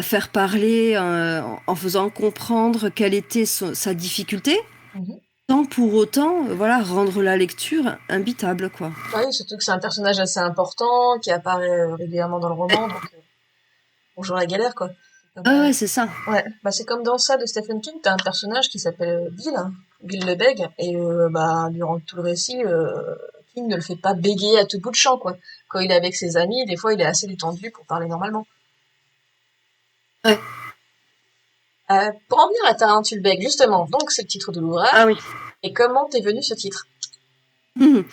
faire parler en faisant comprendre quelle était sa difficulté, Mhm. sans pour autant voilà, rendre la lecture imbitable. Quoi. Ah oui, surtout que c'est un personnage assez important qui apparaît régulièrement dans le roman, donc bonjour la galère, quoi. C'est comme, Ah ouais, c'est ça. ouais, bah c'est comme dans ça de Stephen King, t'as un personnage qui s'appelle Bill, hein, Bill le Bègue, et bah durant tout le récit, King ne le fait pas bégayer à tout bout de champ, quoi. Quand il est avec ses amis, des fois il est assez détendu pour parler normalement. Ouais. Pour en venir à Tarentule Bègue, justement, donc c'est le titre de Ah l'ouvrage, oui. et comment t'es venu ce titre? Mhm. Mhm.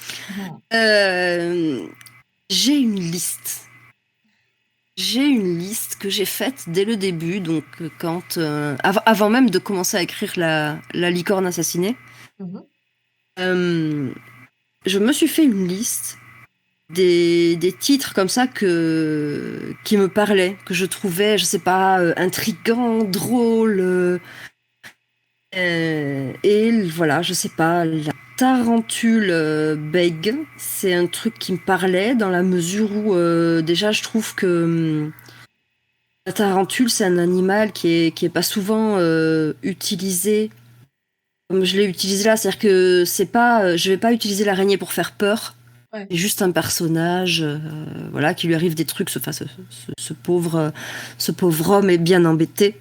Euh, j'ai une liste. J'ai une liste que j'ai faite dès le début, donc avant même de commencer à écrire la licorne assassinée. Mhm. Euh, je me suis fait une liste des titres comme ça qui me parlaient, que je trouvais, je sais pas, intrigants, drôles. Et voilà, je sais pas, la tarentule bègue, c'est un truc qui me parlait dans la mesure où déjà je trouve que la tarentule, c'est un animal qui est pas souvent utilisé comme je l'ai utilisé là. C'est-à-dire que c'est pas, je vais pas utiliser l'araignée pour faire peur. Ouais. C'est juste un personnage, voilà, qui lui arrive des trucs. Enfin, ce pauvre homme est bien embêté.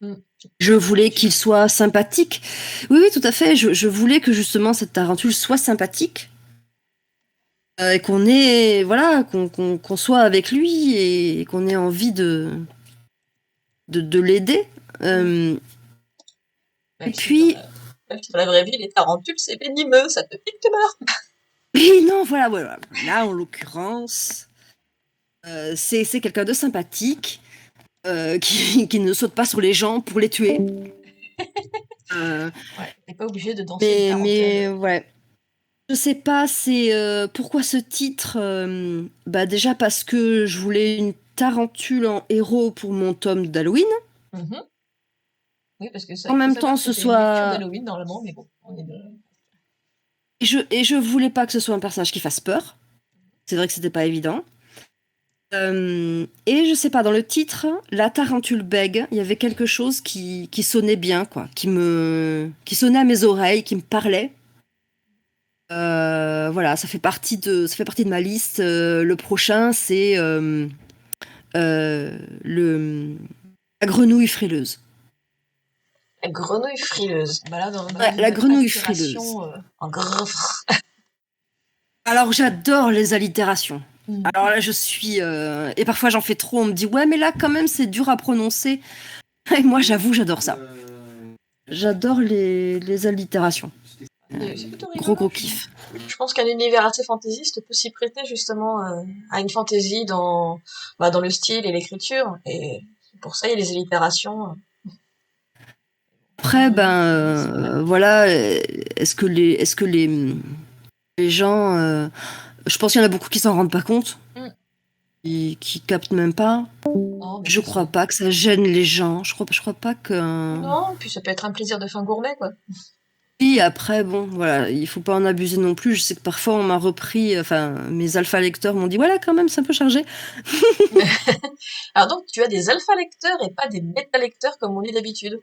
Mm. Je voulais qu'il soit sympathique. Oui, oui, tout à fait. Je voulais que justement cette tarentule soit sympathique et qu'on ait, voilà, qu'on soit avec lui et qu'on ait envie de l'aider. Mm. Euh, et Même si puis, même si dans la vraie vie, les tarentules, c'est venimeux, ça te pique, tu meurs. oui, non, voilà, voilà. Là, en l'occurrence, c'est quelqu'un de sympathique qui ne saute pas sur les gens pour les tuer. Euh, Ouais, t'es pas obligé de danser une tarentelle. mais ouais. Je sais pas, c'est pourquoi ce titre bah déjà parce que je voulais une tarentule en héros pour mon tome d'Halloween. Mhm. Oui, parce que ça, En il faut même savoir temps, que ce c'est une lecture soit d'Halloween normalement, mais bon, on est de... et je voulais pas que ce soit un personnage qui fasse peur. C'est vrai que c'était pas évident. Et je sais pas, dans le titre, la tarentule bègue, il y avait quelque chose qui sonnait bien, quoi, qui sonnait à mes oreilles, qui me parlait. Voilà, ça fait partie de ma liste. Le prochain, c'est le la grenouille frileuse. La grenouille frileuse. Bah là, dans Ouais, la une grenouille frileuse. allitération en grrr. Alors j'adore les allitérations. Mm. Alors là, je suis et parfois j'en fais trop. On me dit ouais, mais là quand même c'est dur à prononcer. Et moi, j'avoue, j'adore ça. J'adore les allitérations. C'est plutôt Gros rigolo. gros Puis, kiff. je pense qu'un univers assez fantaisiste peut s'y prêter justement à une fantaisie dans le style et l'écriture. Et pour ça, il y a les allitérations. Après, ben C'est vrai. voilà, est-ce que les gens, je pense qu'il y en a beaucoup qui s'en rendent pas compte, Mm. qui captent même pas. Non, mais Je ça crois c'est. pas que ça gêne les gens. Je crois pas que. Non, puis ça peut être un plaisir de fin gourmet, quoi. Puis après, bon, voilà, il faut pas en abuser non plus. Je sais que parfois on m'a repris, enfin, mes alpha lecteurs m'ont dit, voilà, quand même, c'est un peu chargé. Alors donc, tu as des alpha lecteurs et pas des bêta lecteurs comme on dit d'habitude.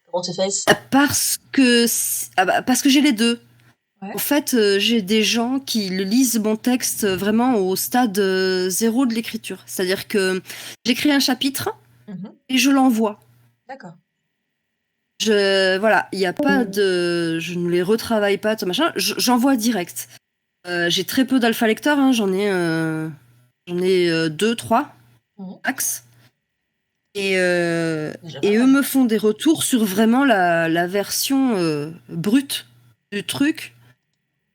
Comment tu fais? Parce que j'ai les deux. En Ouais. fait, j'ai des gens qui le lisent mon texte vraiment au stade zéro de l'écriture. C'est-à-dire que j'écris un chapitre Mhm. et je l'envoie. D'accord. Voilà, il n'y a pas de, je ne les retravaille pas, tout machin. J'envoie direct. J'ai très peu d'alpha lecteurs, hein, j'en ai deux, trois Mhm. max. Et, euh, Déjà pas et eux mal. me font des retours sur vraiment la version brute du truc.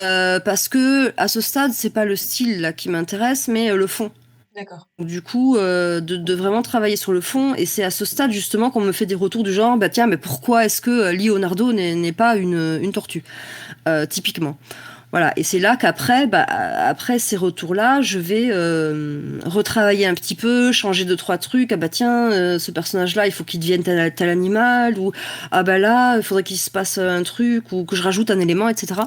Parce que à ce stade, c'est pas le style là qui m'intéresse, mais le fond. D'accord. Donc, du coup, de vraiment travailler sur le fond, et c'est à ce stade justement qu'on me fait des retours du genre, bah tiens, mais pourquoi est-ce que Leonardo n'est pas une tortue, typiquement. Voilà, et c'est là qu'après, bah, après ces retours-là, je vais retravailler un petit peu, changer deux trois trucs. Ah bah tiens, ce personnage-là, il faut qu'il devienne tel animal, ou ah bah là, il faudrait qu'il se passe un truc, ou que je rajoute un élément, etc.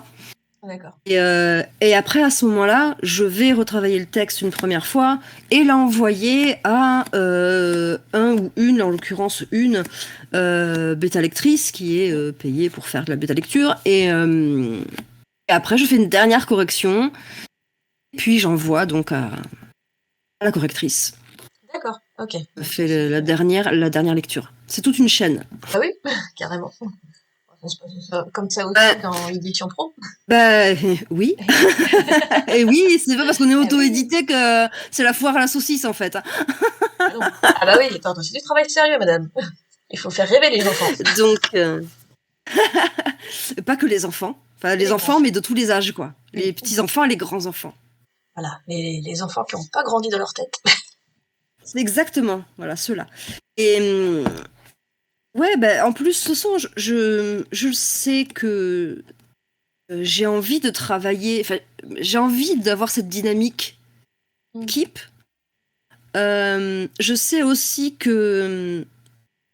D'accord. Et après, à ce moment-là, je vais retravailler le texte une première fois et l'envoyer à un ou une, en l'occurrence une, bêta lectrice qui est payée pour faire de la bêta lecture. Et après, je fais une dernière correction, puis j'envoie donc à la correctrice. D'accord. Ok. Je Donc ça fais se fait. la dernière lecture. C'est toute une chaîne. Ah oui, carrément. Ça se passe comme ça Euh, aussi dans l'édition pro. Bah oui. Et oui, c'est pas parce qu'on est Ah oui. auto-édité que c'est la foire à la saucisse en fait. Ah non. Ah bah oui, attends, c'est du travail sérieux, madame. Il faut faire rêver les enfants. Donc, pas que les enfants. Enfin, Et les les grands. enfants, mais de tous les âges, quoi. Les Oui. petits-enfants et les grands-enfants. Voilà. Les enfants qui n'ont pas grandi dans leur tête. C'est exactement, voilà, ceux-là. Et ouais, bah, en plus, ce sont, je sais que j'ai envie de travailler, enfin, j'ai envie d'avoir cette dynamique Mm. équipe. Je sais aussi que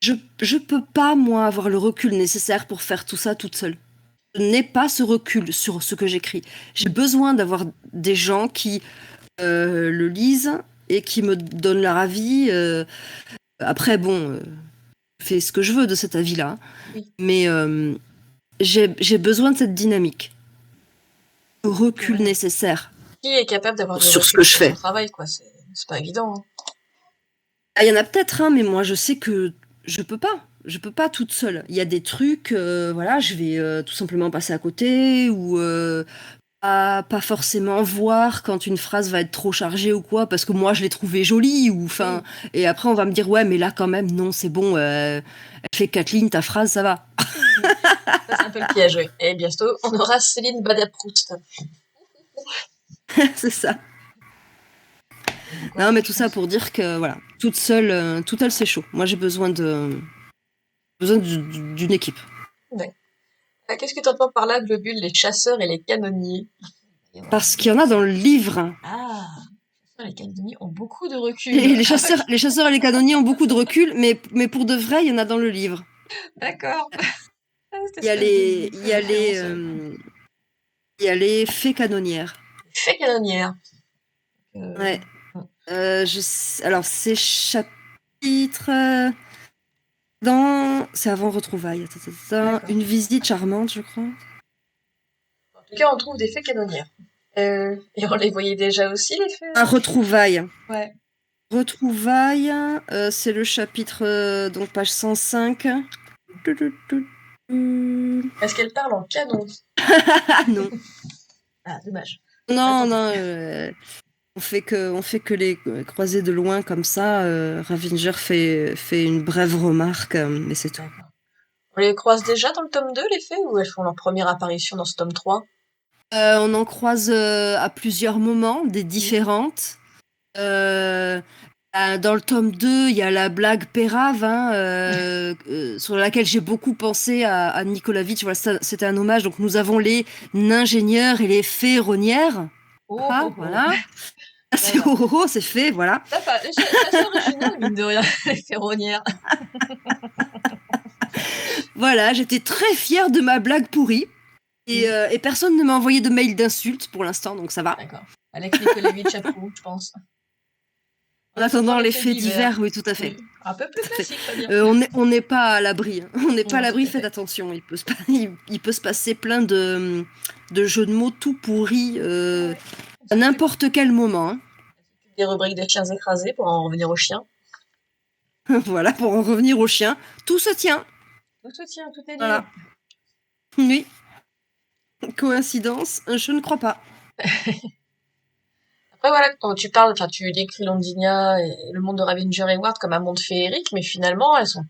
je, je peux pas, moi, avoir le recul nécessaire pour faire tout ça toute seule. Je n'ai pas ce recul sur ce que j'écris. J'ai besoin d'avoir des gens qui le lisent et qui me donnent leur avis. Après, bon, je fais ce que je veux de cet avis-là. Oui. Mais j'ai besoin de cette dynamique, le recul Ouais. nécessaire Qui est capable d'avoir du sur ce recul que je sur son fais. travail, quoi. C'est pas évident. Hein. Ah, il y en a peut-être, hein, mais moi, je sais que je peux pas. Je peux pas toute seule. Il y a des trucs, voilà, je vais tout simplement passer à côté ou pas forcément voir quand une phrase va être trop chargée ou quoi, parce que moi je l'ai trouvée jolie, ou enfin, Oui. et après on va me dire ouais, mais là quand même, non, c'est bon, elle fait 4 lignes, ta phrase, ça va. Ça, c'est un peu le piège, oui. Et bientôt, on aura Céline Badaproust. C'est ça. Comme quoi, Non, mais je tout ça pense. pour dire que voilà, toute seule c'est chaud. Moi j'ai besoin d'une équipe. Ouais. Ah, qu'est-ce que tu entends par là, Globule, les chasseurs et les canonniers? Il va y avoir Parce qu'il y en a dans le livre. Ah, les canonniers ont beaucoup de recul. Ah oui, Les chasseurs et les canonniers ont beaucoup de recul, mais pour de vrai, il y en a dans le livre. d'accord. Ah, cette Il y a espèce il de y a référence. il y a les fées canonnières. Fait canonnière. Euh, Ouais. Alors, ces chapitres. C'est avant Retrouvailles. D'accord. Une visite charmante, je crois. En tout cas, on trouve des faits canonnières. Et on les voyait déjà aussi, les faits. Ah, Retrouvailles. Ouais. Retrouvailles, c'est le chapitre, donc page 105. Tu, tu, tu, tu. Est-ce qu'elle parle en canon? Ah non, Ah, dommage. Bah, non, tant pis. non. On fait que les croiser de loin comme ça. Ravinger fait une brève remarque, mais c'est tout. D'accord. On les croise déjà dans le tome 2, les faits, ou elles font leur première apparition dans ce tome 3? On en croise à plusieurs moments, des Mhm. différentes. Euh, Dans le tome 2, il y a la blague Pérave, hein, sur laquelle j'ai beaucoup pensé à Nicolas Vitch. Voilà, c'était un hommage. Donc nous avons les ingénieurs et les ferronnières. Oh, Ah, oh, oh. voilà. C'est D'accord. oh, oh, oh, c'est fait, voilà. C'est assez original, mine de rien, les ferronnières. Voilà, j'étais très fière de ma blague pourrie. Mhm. Et personne ne m'a envoyé de mail d'insultes pour l'instant, donc ça va. D'accord. Alex Nicolavitch approuve, je pense. En On a souvent attendant les les faits faits divers. divers, oui, tout à fait. Oui. Un peu plus Tout à fait. classique, pas dire. On n'est pas à l'abri, hein. On n'est pas à Non, tout l'abri, à faites fait. attention. Il peut se passer plein de jeux de mots tout pourris Ouais. à n'importe quel moment, hein. Des rubriques des chiens écrasés pour en revenir aux chiens. Voilà, pour en revenir aux chiens. Tout se tient. Tout se tient, tout est lié. Voilà. Oui. Coïncidence? Je ne crois pas. Après, voilà, quand tu parles, enfin, tu décris Londinia et le monde de Ravenger et Ward comme un monde féerique, mais finalement, elles sont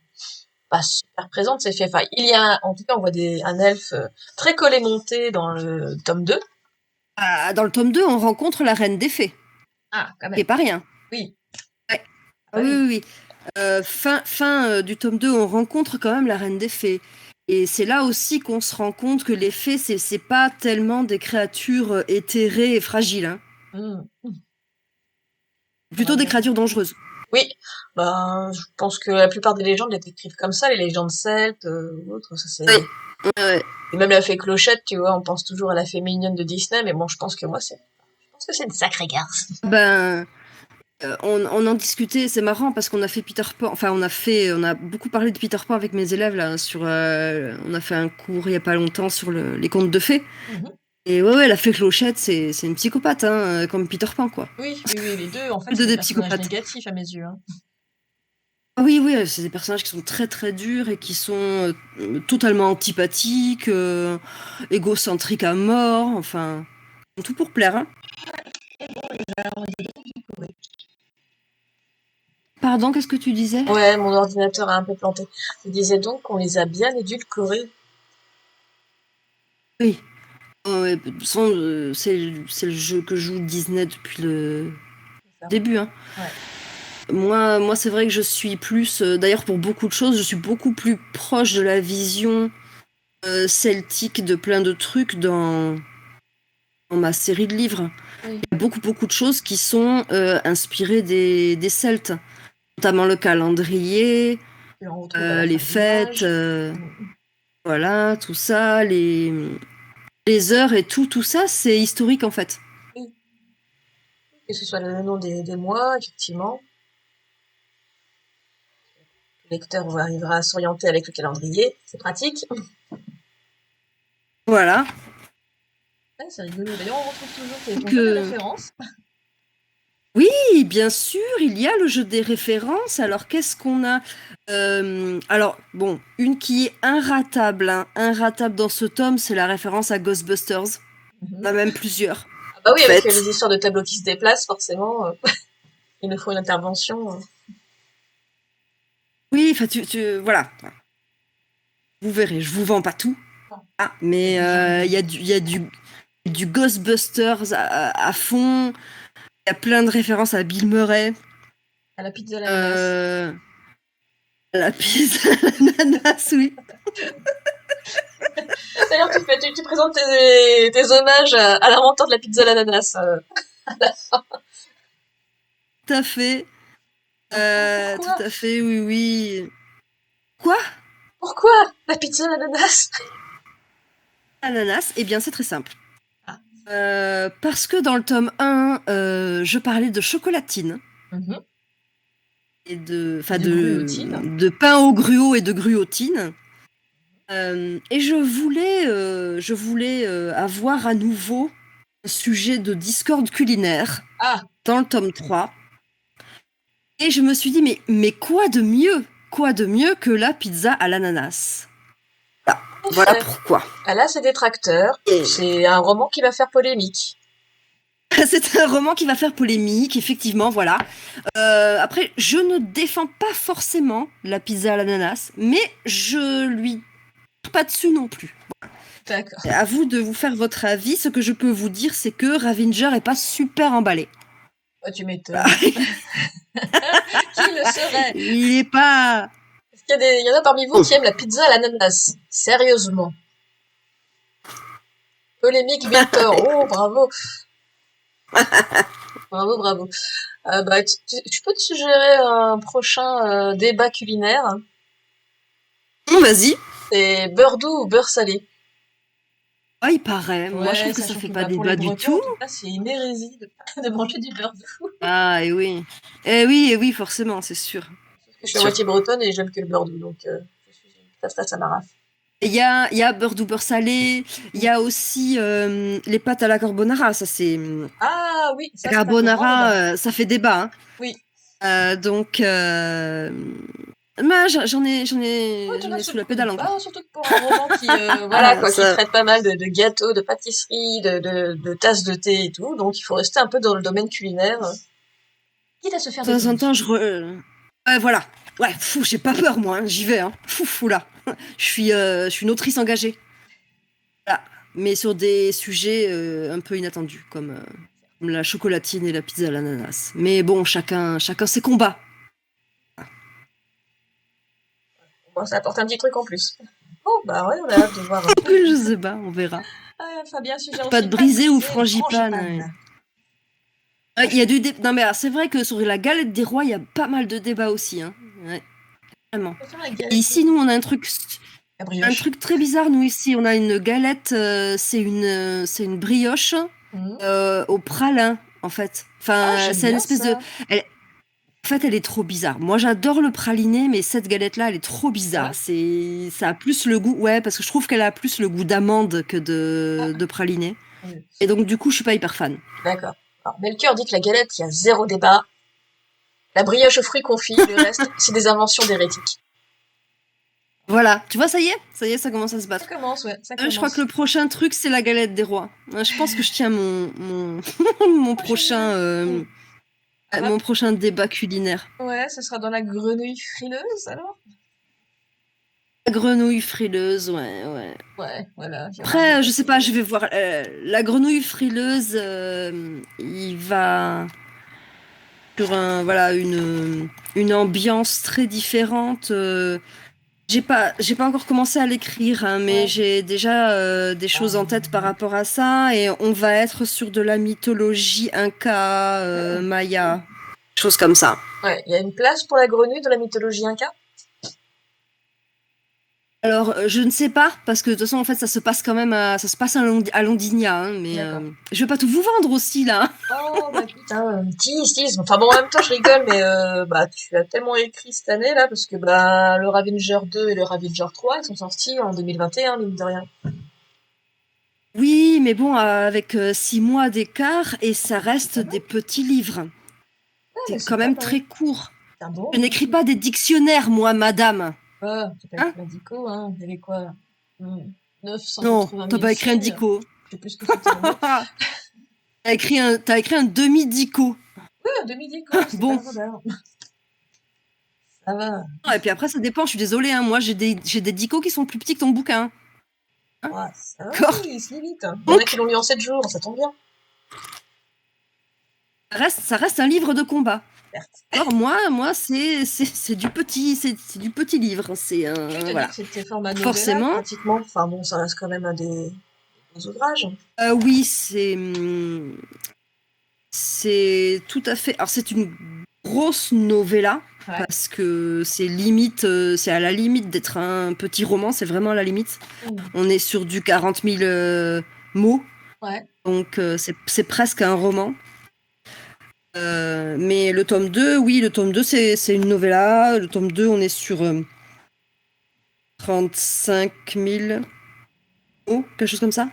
pas super présentes, ces fées. Enfin, en tout cas, on voit un elfe très collé monté dans le tome 2. Ah, dans le tome 2, on rencontre la reine des fées. Ah, quand Qui est même. pas rien. Oui. Ouais. Ah Ah bah oui, oui. oui, oui. Fin du tome 2, on rencontre quand même la reine des fées. Et c'est là aussi qu'on se rend compte que les fées, c'est pas tellement des créatures éthérées et fragiles, hein. Hmm. Plutôt des créatures dangereuses. Oui, ben, je pense que la plupart des légendes les décrivent comme ça, les légendes celtes, ou autres, ça Oui. c'est... Ouais, ouais. Et même la fée Clochette, tu vois, on pense toujours à la fée mignonne de Disney, mais bon, je pense que c'est une sacrée garce. Ben, on en discutait, c'est marrant parce qu'on a fait Peter Pan, enfin on a beaucoup parlé de Peter Pan avec mes élèves là, on a fait un cours il y a pas longtemps sur les contes de fées. Mhm. Et ouais, ouais, la fée Clochette, c'est une psychopathe, hein, comme Peter Pan, quoi. Oui, oui, oui, les deux, en fait, Que c'est des des personnages psychopathes. négatifs à mes yeux, hein. Ah oui, oui, c'est des personnages qui sont très très durs et qui sont totalement antipathiques, égocentriques à mort, enfin, ils ont tout pour plaire, hein. Pardon, qu'est-ce que tu disais? Ouais, mon ordinateur a un peu planté. Je disais donc qu'on les a bien édulcorés. Oui. Ouais, de toute façon, c'est le jeu que joue Disney depuis le C'est ça. début, hein. Ouais. Moi, c'est vrai que je suis plus, d'ailleurs pour beaucoup de choses, je suis beaucoup plus proche de la vision celtique de plein de trucs dans ma série de livres. Oui. Il y a beaucoup, beaucoup de choses qui sont inspirées des Celtes, notamment le calendrier, Et on retrouve à la les fin du fêtes, mage. Mm. voilà, tout ça, les heures et tout ça, c'est historique en fait. Oui. Que ce soit le nom des mois, effectivement. Le lecteur arrivera à s'orienter avec le calendrier. C'est pratique. Voilà. Ouais, c'est rigolo. D'ailleurs, on retrouve toujours ton Donc, jeu des références. oui, bien sûr, il y a le jeu des références. Alors, qu'est-ce qu'on a? Alors, bon, une qui est inratable, hein, inratable dans ce tome, c'est la référence à Ghostbusters. Mhm. On a même plusieurs. Ah bah En oui, avec fait, les histoires de tableaux qui se déplacent, forcément, il nous faut une intervention. oui, enfin, voilà. Vous verrez, je vous vends pas tout. Ah, mais il y a du Ghostbusters à fond. Il y a plein de références à Bill Murray. À la pizza à l'ananas. Euh, la pizza à l'ananas, oui. D'ailleurs, tu présentes tes hommages à l'inventeur de la pizza à l'ananas. Tout à fait. Tout Pourquoi? à fait, oui, oui. Quoi? Pourquoi la pizza à l'ananas? Ananas? Eh bien, c'est très simple. Parce que dans le tome 1, je parlais de chocolatine Mhm. et De gruautine. de pain au gruau et de gruautine. Et je voulais avoir à nouveau un sujet de discorde culinaire Ah, dans le tome 3. Et je me suis dit, mais quoi de mieux? Quoi de mieux que la pizza à l'ananas? Voilà, en voilà effet. pourquoi. Elle a ses détracteurs. Et C'est un roman qui va faire polémique. c'est un roman qui va faire polémique, effectivement, voilà. Après, je ne défends pas forcément la pizza à l'ananas, mais je lui tire pas dessus non plus. D'accord. À vous de vous faire votre avis. Ce que je peux vous dire, c'est que Ravinger est pas super emballé. Oh, tu Voilà. m'étonnes. Qui le serait? Il est pas. Est-ce qu'il y a il y en a parmi vous qui aiment la pizza à l'ananas? Sérieusement. Polémique Victor. Oh, bravo. Bravo, bravo. Bah, tu peux te suggérer un prochain débat culinaire? Vas-y. C'est beurre doux ou beurre salé? Ah, il paraît. Moi, je Ouais, trouve que ça sachant fait que pas bah, pour les débat du Bretons, en tout. tout cas, c'est une hérésie de manger du beurre doux. Ah, et oui. Et oui, forcément, c'est sûr. Je suis à Sûr. moitié bretonne et j'aime que le beurre doux, donc je suis une face à ma race. Il y a beurre doux, beurre salé. Il y a aussi les pâtes à la carbonara. Ça, c'est. Ah oui, La ça c'est un grand carbonara, débat. ça fait débat, hein. Oui. Donc. Moi, Ouais, t'en j'en as ai sous sous le la coude. pédale encore. Bah, surtout que pour un roman qui, voilà, Ah, quoi, qui ça. traite pas mal de gâteaux, de pâtisseries, de tasses de thé et tout, donc il faut rester un peu dans le domaine culinaire, quitte à se faire De des temps en ennemis. temps, ouais, voilà. Ouais, fou, j'ai pas peur, moi, hein, j'y vais, hein. Fou, là. Je suis une autrice engagée. Voilà. Mais sur des sujets un peu inattendus, comme la chocolatine et la pizza à l'ananas. Mais bon, chacun ses combats. Bon, ça apporte un petit truc en plus. Oh, bah ouais, on a hâte de voir. Je sais pas, on verra. Ah, Fabien suggère Pas aussi de pâte brisée ou brisée ou frangipane. Ouais. frangipane. Ouais, il y a Non, mais c'est vrai que sur la galette des rois, il y a pas mal de débats aussi, hein. Ouais, vraiment. Je préfère la Et galette ici, nous, on a la un brioche. truc très bizarre, nous, ici. On a une galette, c'est une brioche Mhm. au pralin, en fait. Ah, Enfin, j'aime c'est une bien espèce de. ça. En fait, elle est trop bizarre. Moi, j'adore le praliné, mais cette galette-là, elle est trop Ah bizarre. ouais? Ça a plus le goût. Ouais, parce que je trouve qu'elle a plus le goût d'amande que Ah, de praliné. oui. Et donc, du coup, je suis pas hyper fan. D'accord. Alors, Melchior dit que la galette, il y a zéro débat. La brioche aux fruits confits, le reste, c'est des inventions d'hérétiques. Voilà. Tu vois, ça y est, ça commence à se Ça battre. commence, ouais, ça Je crois que commence. le prochain truc, c'est la galette des rois. Je pense que je tiens Prochaine. Hmm. Ah, mon prochain débat culinaire. ouais, ce sera dans la grenouille frileuse, alors? La grenouille frileuse, ouais. Ouais, voilà, il y aura un Après, débat je sais pas, je culinaire. vais voir. La grenouille frileuse, il va sur une ambiance très différente. J'ai pas encore commencé à l'écrire, hein, mais Ouais. j'ai déjà des choses en tête par rapport à ça. Et on va être sur de la mythologie inca, Hmm. maya, choses comme ça. Ouais, il y a une place pour la grenouille de la mythologie inca? Alors, je ne sais pas, parce que de toute façon, en fait, ça se passe quand même ça se passe à Londinia, hein, mais D'accord. je vais pas tout vous vendre aussi, là. Oh, bah écoute, hein, tease. Enfin bon, en même temps, je rigole, mais bah tu as tellement écrit cette année là, parce que bah le Ravager 2 et le Ravager 3, ils sont sortis en 2021, mine de rien. Oui, mais bon, avec 6 mois d'écart, et ça Ah, c'est reste pas mal. des petits livres. Ouais, C'est mais quand c'est pas même mal. très court. C'est un bon Je n'écris rythme. pas des dictionnaires, moi, madame. Ah, t'as pas Hein? écrit un dico, hein. Il y avait quoi? Non, 980 t'as 000 pas écrit un signes. dico. Je sais plus ce que c'était en mots. T'as écrit un demi-dico. Oui, un demi-dico, c'est pas Bon. grave. Ça va. Et puis après, ça dépend, je suis désolée, hein, moi, j'ai des dicos qui sont plus petits que ton bouquin. Hein, Ouais, ça va, d'accord? il se lit vite, hein. Il y en a qui Donc, l'ont lu en 7 jours, ça tombe bien. ça reste un livre de combat. Certes. Alors moi, c'est c'est du petit livre. C'est Oui, t'as dit voilà. que c'était format novella, Forcément, pratiquement. Enfin bon, ça reste quand même un des beaux ouvrages. oui, c'est tout à fait. Alors c'est une grosse novella Ouais. parce que c'est limite, c'est à la limite d'être un petit roman. C'est vraiment à la limite. Mm. On est sur du 40 000 mots. Ouais. Donc c'est presque un roman. Mais le tome 2, oui, le tome 2, c'est une novella. Le tome 2, on est sur 35 000 mots, quelque chose comme ça.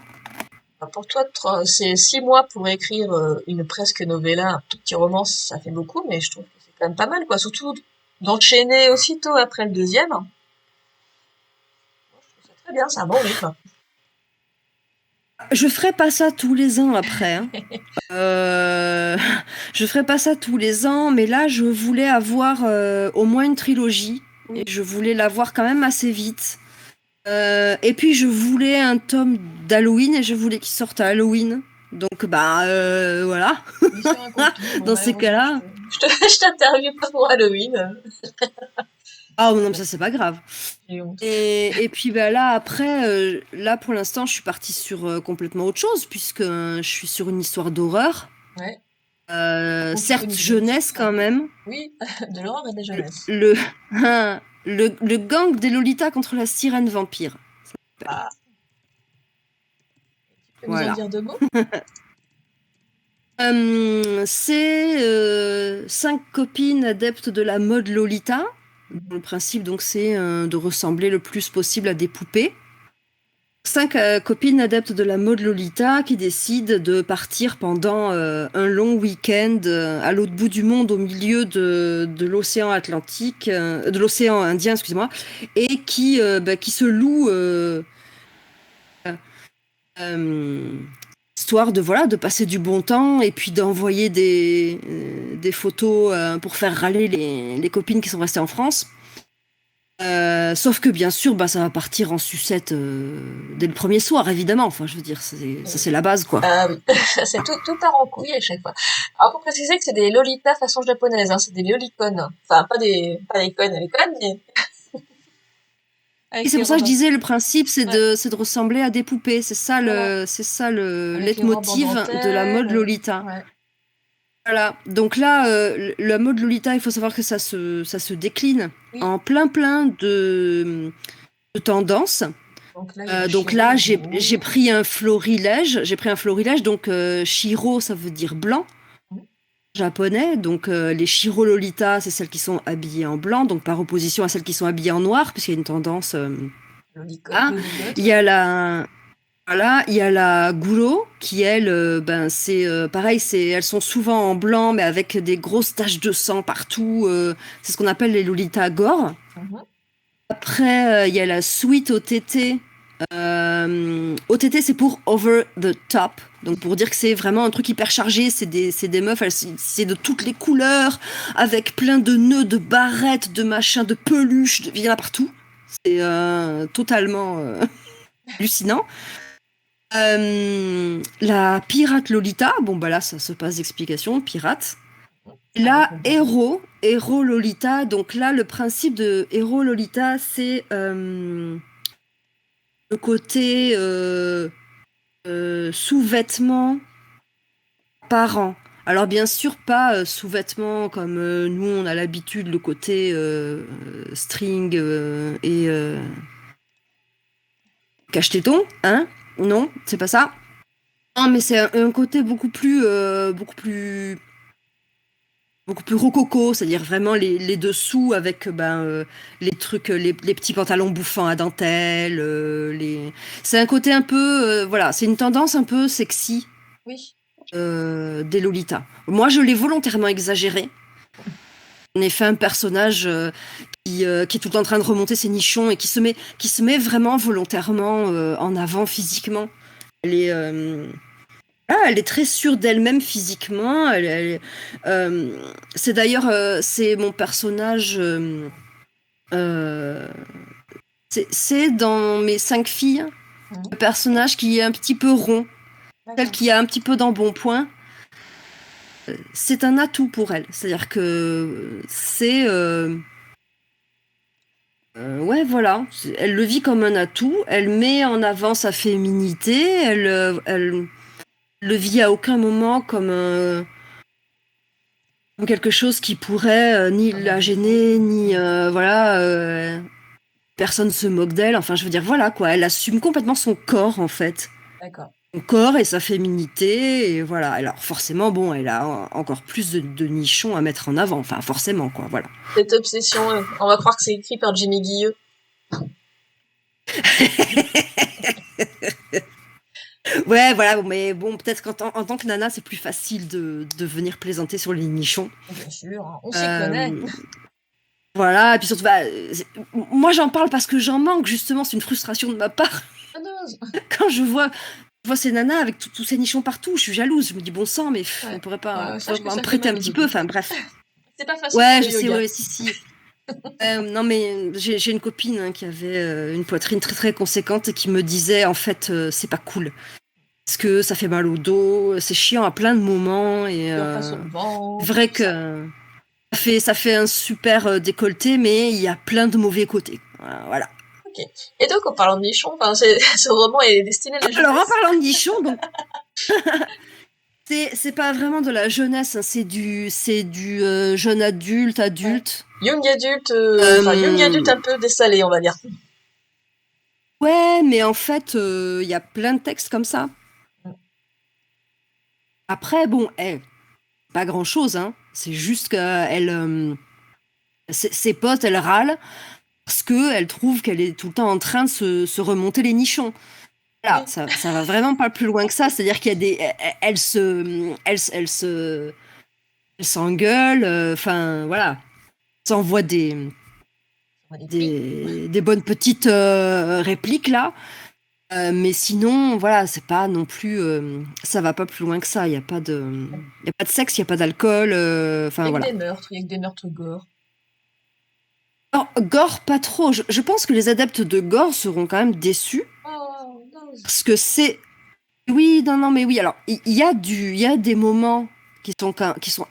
Enfin, pour toi, c'est 6 mois pour écrire une presque novella, un tout petit roman, ça fait beaucoup, mais je trouve que c'est quand même pas mal, quoi. Surtout d'enchaîner aussitôt après le deuxième. Moi, je trouve ça très bien, c'est un bon rythme. Je ferai pas ça tous les ans après, hein. Euh, je ferai pas ça tous les ans, mais là, je voulais avoir au moins une trilogie. Et Oui. je voulais l'avoir quand même assez vite. Et puis, je voulais un tome d'Halloween et je voulais qu'il sorte à Halloween. Donc, bah, voilà. Mission accomplie. Bon, Dans ces malheureusement, cas-là. je t'interviewe pas pour Halloween. Ah, non, mais ça, c'est pas grave. J'ai honte. Et puis bah, là, après, là pour l'instant, je suis partie sur complètement autre chose, puisque je suis sur une histoire d'horreur. Ouais. Ou sur une Certes, jeunesse. jeunesse quand même. Oui, de l'horreur et de la jeunesse. Le, le gang des Lolita contre la sirène vampire. Ah, tu peux nous en Voilà. dire 2 mots? C'est 5 copines adeptes de la mode Lolita. Le principe, donc, c'est de ressembler le plus possible à des poupées. 5 copines adeptes de la mode Lolita qui décident de partir pendant un long week-end à l'autre bout du monde, au milieu de l'océan Atlantique, de l'océan Indien, excusez-moi, et qui se louent euh, histoire de voilà de passer du bon temps et puis d'envoyer des photos pour faire râler les copines qui sont restées en France. Sauf que bien sûr, bah, ça va partir en sucette dès le premier soir, évidemment. Enfin, je veux dire, ça c'est la base, quoi. Ah oui, c'est tout part en couille à chaque fois. Alors, faut préciser que c'est des lolitas façon japonaise, hein, c'est des lolicones. Enfin, pas des connes, les connes, mais Et avec c'est les pour ça que je robes. disais, le principe, Ouais, c'est de ressembler à des poupées. voilà. C'est ça le Avec les robes en leitmotiv de la dentelle. mode Lolita. Ouais. Voilà. Donc là, la mode Lolita, il faut savoir que ça se décline Oui. en plein de tendances. Donc là, il y a Donc Shiro, là, le gourou. j'ai pris un florilège. J'ai pris un florilège. Donc Shiro, ça veut dire blanc Mhm. japonais. Donc les Shiro Lolita, c'est celles qui sont habillées en blanc. Donc par opposition à celles qui sont habillées en noir, puisqu'il y a une tendance. Là. Il Loligote. y a la voilà, il y a la Guro qui elle, ben c'est pareil, elles sont souvent en blanc mais avec des grosses taches de sang partout. C'est ce qu'on appelle les Lolita Gore. Mhm. Après, il y a la Sweet OTT. OTT, c'est pour over the top. Donc pour dire que c'est vraiment un truc hyper chargé, c'est des meufs, c'est de toutes les couleurs, avec plein de nœuds, de barrettes, de machins, de peluches, il y en a partout. C'est totalement hallucinant. La pirate Lolita, bon bah là ça se passe d'explication, pirate. Avec La le baron. héros Lolita, donc là le principe de héros Lolita c'est le côté sous-vêtements apparent. Alors bien sûr pas sous-vêtements comme nous on a l'habitude, le côté string et cache-téton, hein? Non, c'est pas ça. Non, mais c'est un côté beaucoup plus rococo, c'est-à-dire vraiment les dessous avec les trucs, les petits pantalons bouffants à dentelle, c'est un côté un peu, voilà, c'est une tendance un peu sexy Oui. des Lolita. Moi, je l'ai volontairement exagéré. On a fait un personnage qui est tout le temps en train de remonter ses nichons et qui se met vraiment volontairement en avant physiquement. Elle est, elle est très sûre d'elle-même physiquement. C'est d'ailleurs c'est mon personnage. Euh, c'est dans mes 5 filles Mhm. le personnage qui est un petit peu rond, celle D'accord. qui a un petit peu d'embonpoint. C'est un atout pour elle. C'est-à-dire que c'est ouais voilà, elle le vit comme un atout. Elle met en avant sa féminité. Elle le vit à aucun moment comme quelque chose qui pourrait ni Comme un la défaut. gêner, ni Mhm. voilà, personne se moque d'elle. Enfin, je veux dire, voilà quoi, elle assume complètement son corps en fait. D'accord. son corps et sa féminité, et voilà. Alors forcément, bon, elle a encore plus de nichons à mettre en avant, enfin forcément, quoi, voilà. Cette obsession, on va croire que c'est écrit par Jimmy Guilleux. Ouais, voilà, mais bon, peut-être en tant que nana, c'est plus facile de venir plaisanter sur les nichons. Bien sûr, hein, on s'y connaît. Euh, voilà, et puis surtout, bah, moi j'en parle parce que j'en manque, justement, c'est une frustration de ma part. Ah non, Quand je vois ces nanas avec tous ces nichons partout, je suis jalouse, je me dis bon sang, mais on ouais. pourrait pas, Ouais, pourrait sache que pas me ça fait prêter un mal au petit dos. peu, enfin bref. C'est pas facile pour Ouais, le je sais, yoga. ouais, si, si. Non, mais j'ai une copine hein, qui avait une poitrine très très conséquente et qui me disait en fait, c'est pas cool. Parce que ça fait mal au dos, c'est chiant à plein de moments et Tu en passes au c'est ventre, vrai tout ça. que ça fait un super décolleté, mais il y a plein de mauvais côtés. Voilà. Ok. Et donc, en parlant de nichon, enfin, ce roman est destiné à la Alors en jeunesse. parlant de nichon, donc c'est pas vraiment de la jeunesse, hein, c'est du jeune adulte, Ouais. adulte. Young adulte, enfin, young adulte Euh, un peu désalé, on va dire. ouais, mais en fait, il y a plein de textes comme ça. Après, bon, pas grand-chose, hein. C'est juste qu'elle, ses potes, elles râlent parce qu'elles trouvent qu'elle est tout le temps en train de se remonter les nichons. Voilà, Oui. ça va vraiment pas plus loin que ça. C'est-à-dire qu'il y a des, elle s'engueule, enfin voilà, s'envoie On va les pieds. des bonnes petites répliques là. Mais sinon, voilà, c'est pas non plus, ça va pas plus loin que ça. Il y a pas de sexe, il y a pas d'alcool. Il Enfin y a que voilà. des meurtres, il y a que des meurtres gore. Alors, gore, pas trop. Je pense que les adeptes de gore seront quand même déçus Oh, non. parce que c'est, oui, non, non, mais oui. Alors, il y a des moments qui sont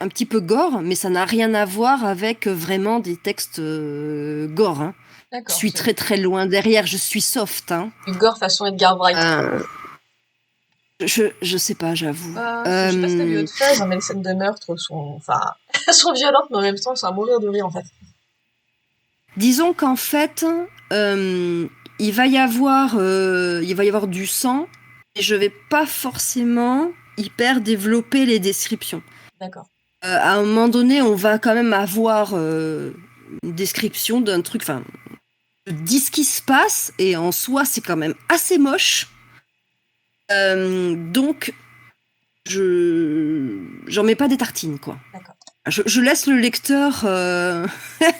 un petit peu gore, mais ça n'a rien à voir avec vraiment des textes gore. Hein. Je D'accord, suis c'est très très loin derrière. Je suis soft. Hein. du gore façon Edgar Wright. Euh, je sais pas, j'avoue. Ah, je sais pas si t'as vu Autre Phase, mais les scènes de meurtre sont, enfin, elles sont violentes, mais en même temps, c'est à mourir de rire, en fait. Disons qu'en fait, euh, il va y avoir du sang, et je vais pas forcément hyper développer les descriptions. D'accord. À un moment donné, on va quand même avoir une description d'un truc, enfin, je dis ce qui se passe, et en soi, c'est quand même assez moche. Donc, j'en mets pas des tartines, quoi. D'accord. Je laisse le lecteur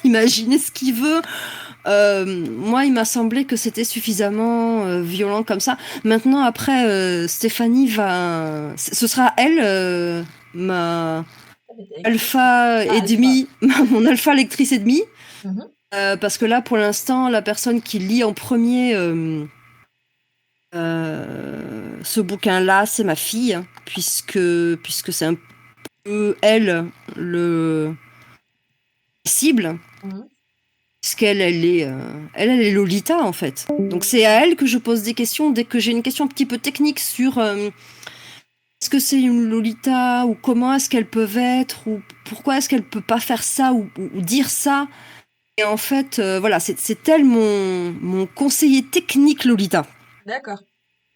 imaginer ce qu'il veut. Moi, il m'a semblé que c'était suffisamment violent comme ça. Maintenant, après, Stéphanie va... Ce sera elle, ma alpha Ah, et Alpha. demi, mon alpha lectrice et demi. Mhm. Parce que là, pour l'instant, la personne qui lit en premier ce bouquin-là, c'est ma fille, hein, puisque c'est un peu elle, le cible. Mhm. Puisqu'elle, elle est Lolita en fait. Donc c'est à elle que je pose des questions dès que j'ai une question un petit peu technique sur est-ce que c'est une Lolita ou comment est-ce qu'elles peuvent être ou pourquoi est-ce qu'elle peut pas faire ça ou dire ça. Et en fait, voilà, c'est elle mon conseiller technique Lolita. D'accord.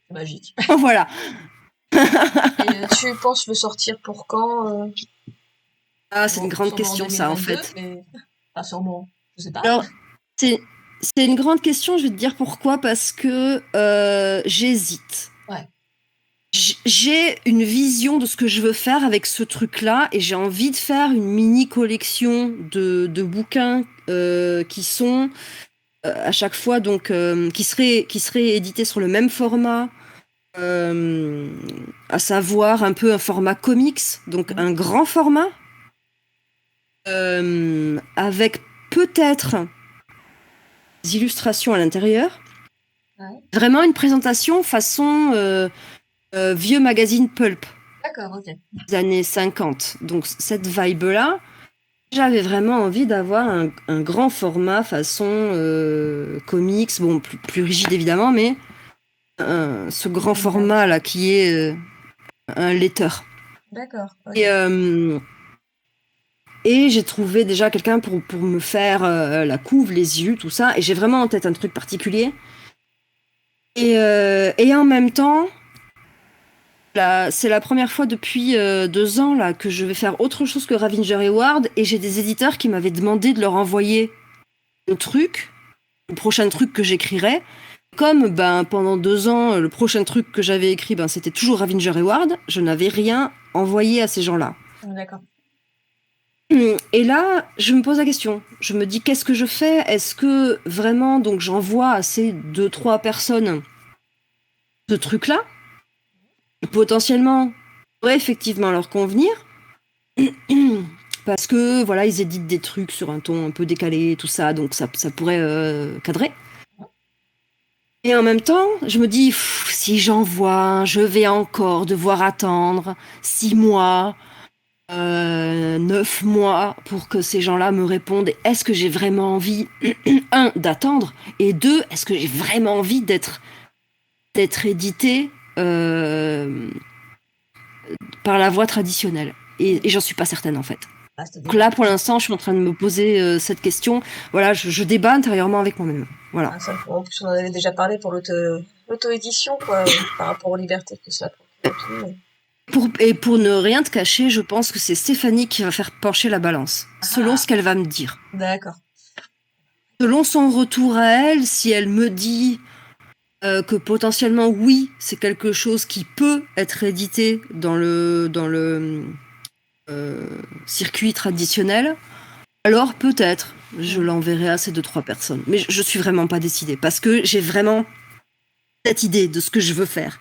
C'est magique. Voilà. Et tu penses le sortir pour quand Ah, c'est une bon, grande sûrement en question ça en 2022, fait. mais pas sûrement. Je sais pas. Alors, c'est c'est une grande question, je vais te dire pourquoi, parce que j'hésite. Ouais. J'ai une vision de ce que je veux faire avec ce truc-là et j'ai envie de faire une mini collection de bouquins qui sont à chaque fois donc qui seraient édités sur le même format, euh, à savoir un peu un format comics, donc Mhm. un grand format avec peut-être des illustrations à l'intérieur. Ouais. Vraiment une présentation façon vieux magazine pulp D'accord, ok. des années 50. Donc cette vibe-là, j'avais vraiment envie d'avoir un grand format façon comics, bon plus rigide évidemment, mais ce grand Layout. format là qui est un letter. D'accord, Et, ok. euh, et j'ai trouvé déjà quelqu'un pour me faire la couve, les yeux, tout ça. Et j'ai vraiment en tête un truc particulier. Et en même temps, Là, c'est la première fois depuis 2 ans là, que je vais faire autre chose que Ravinger et Ward, et j'ai des éditeurs qui m'avaient demandé de leur envoyer le prochain truc que j'écrirais. Comme pendant 2 ans, le prochain truc que j'avais écrit, c'était toujours Ravinger et Ward, je n'avais rien envoyé à ces gens-là. D'accord. Et là, je me pose la question. Je me dis, qu'est-ce que je fais? Est-ce que vraiment, donc, j'envoie à ces 2-3 personnes ce truc-là, qui potentiellement pourrait effectivement leur convenir, parce que voilà, ils éditent des trucs sur un ton un peu décalé, tout ça, donc ça pourrait cadrer. Et en même temps, je me dis, si j'envoie, je vais encore devoir attendre 6 mois. 9 mois pour que ces gens-là me répondent. Est-ce que j'ai vraiment envie, un, d'attendre, et deux, est-ce que j'ai vraiment envie d'être édité par la voie traditionnelle? Et j'en suis pas certaine en fait. Donc là, pour l'instant, je suis en train de me poser cette question. Voilà, je débat intérieurement avec moi-même. Voilà. Ça, en plus, on en avait déjà parlé pour l'auto-édition, quoi, par rapport aux libertés que ça procure. Pour ne rien te cacher, je pense que c'est Stéphanie qui va faire pencher la balance, selon ce qu'elle va me dire. D'accord. Selon son retour à elle, si elle me dit que potentiellement, oui, c'est quelque chose qui peut être édité dans le circuit traditionnel, alors peut-être je l'enverrai à ces 2-3 personnes. Mais je suis vraiment pas décidée, parce que j'ai vraiment cette idée de ce que je veux faire.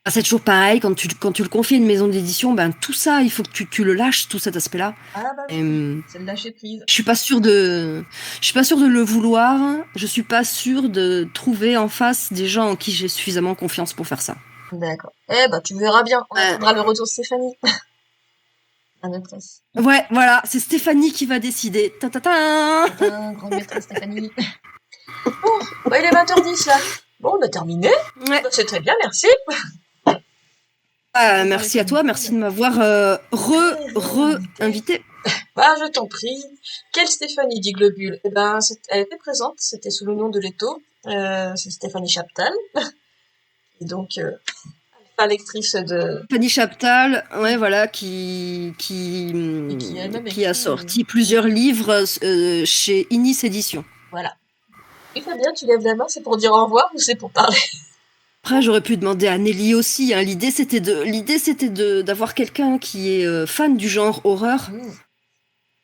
C'est toujours pareil, quand tu le confies à une maison d'édition, tout ça, il faut que tu le lâches, tout cet aspect-là. C'est le lâcher prise. Je suis pas sûre de le vouloir. Je suis pas sûre de trouver en face des gens en qui j'ai suffisamment confiance pour faire ça. D'accord. Tu verras bien. On attendra le retour de Stéphanie. La maîtresse. Ouais, voilà, c'est Stéphanie qui va décider. Ta-ta-ta. Grande maîtresse Stéphanie. Bon, il est 20h10 là. Bon, on a terminé. Ouais. C'est très bien, merci. Merci à toi, merci de m'avoir invité. Je t'en prie. Quelle Stéphanie, dit Globule? Elle était présente, c'était sous le nom de Leto. C'est Stéphanie Chaptal. Et donc, alpha lectrice de... Stéphanie Chaptal, ouais, voilà, qui a sorti plusieurs livres chez Inis Éditions. Voilà. Et Fabien, tu lèves la main, c'est pour dire au revoir ou c'est pour parler? Après, j'aurais pu demander à Nelly aussi. Hein. L'idée, c'était d'avoir quelqu'un qui est fan du genre horreur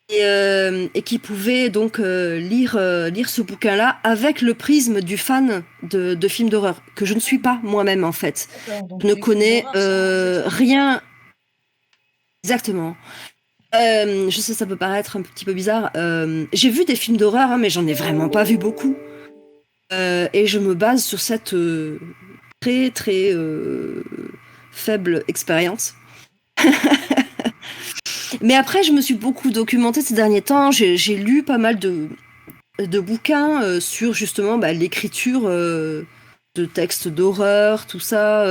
et qui pouvait donc lire ce bouquin-là avec le prisme du fan de films d'horreur, que je ne suis pas moi-même en fait. Je ne connais rien. Exactement. Je sais, ça peut paraître un petit peu bizarre. J'ai vu des films d'horreur, hein, mais j'en ai vraiment pas vu beaucoup. Et je me base sur cette très très faible expérience. Mais après, je me suis beaucoup documentée ces derniers temps. J'ai lu pas mal de bouquins sur justement l'écriture de textes d'horreur, tout ça.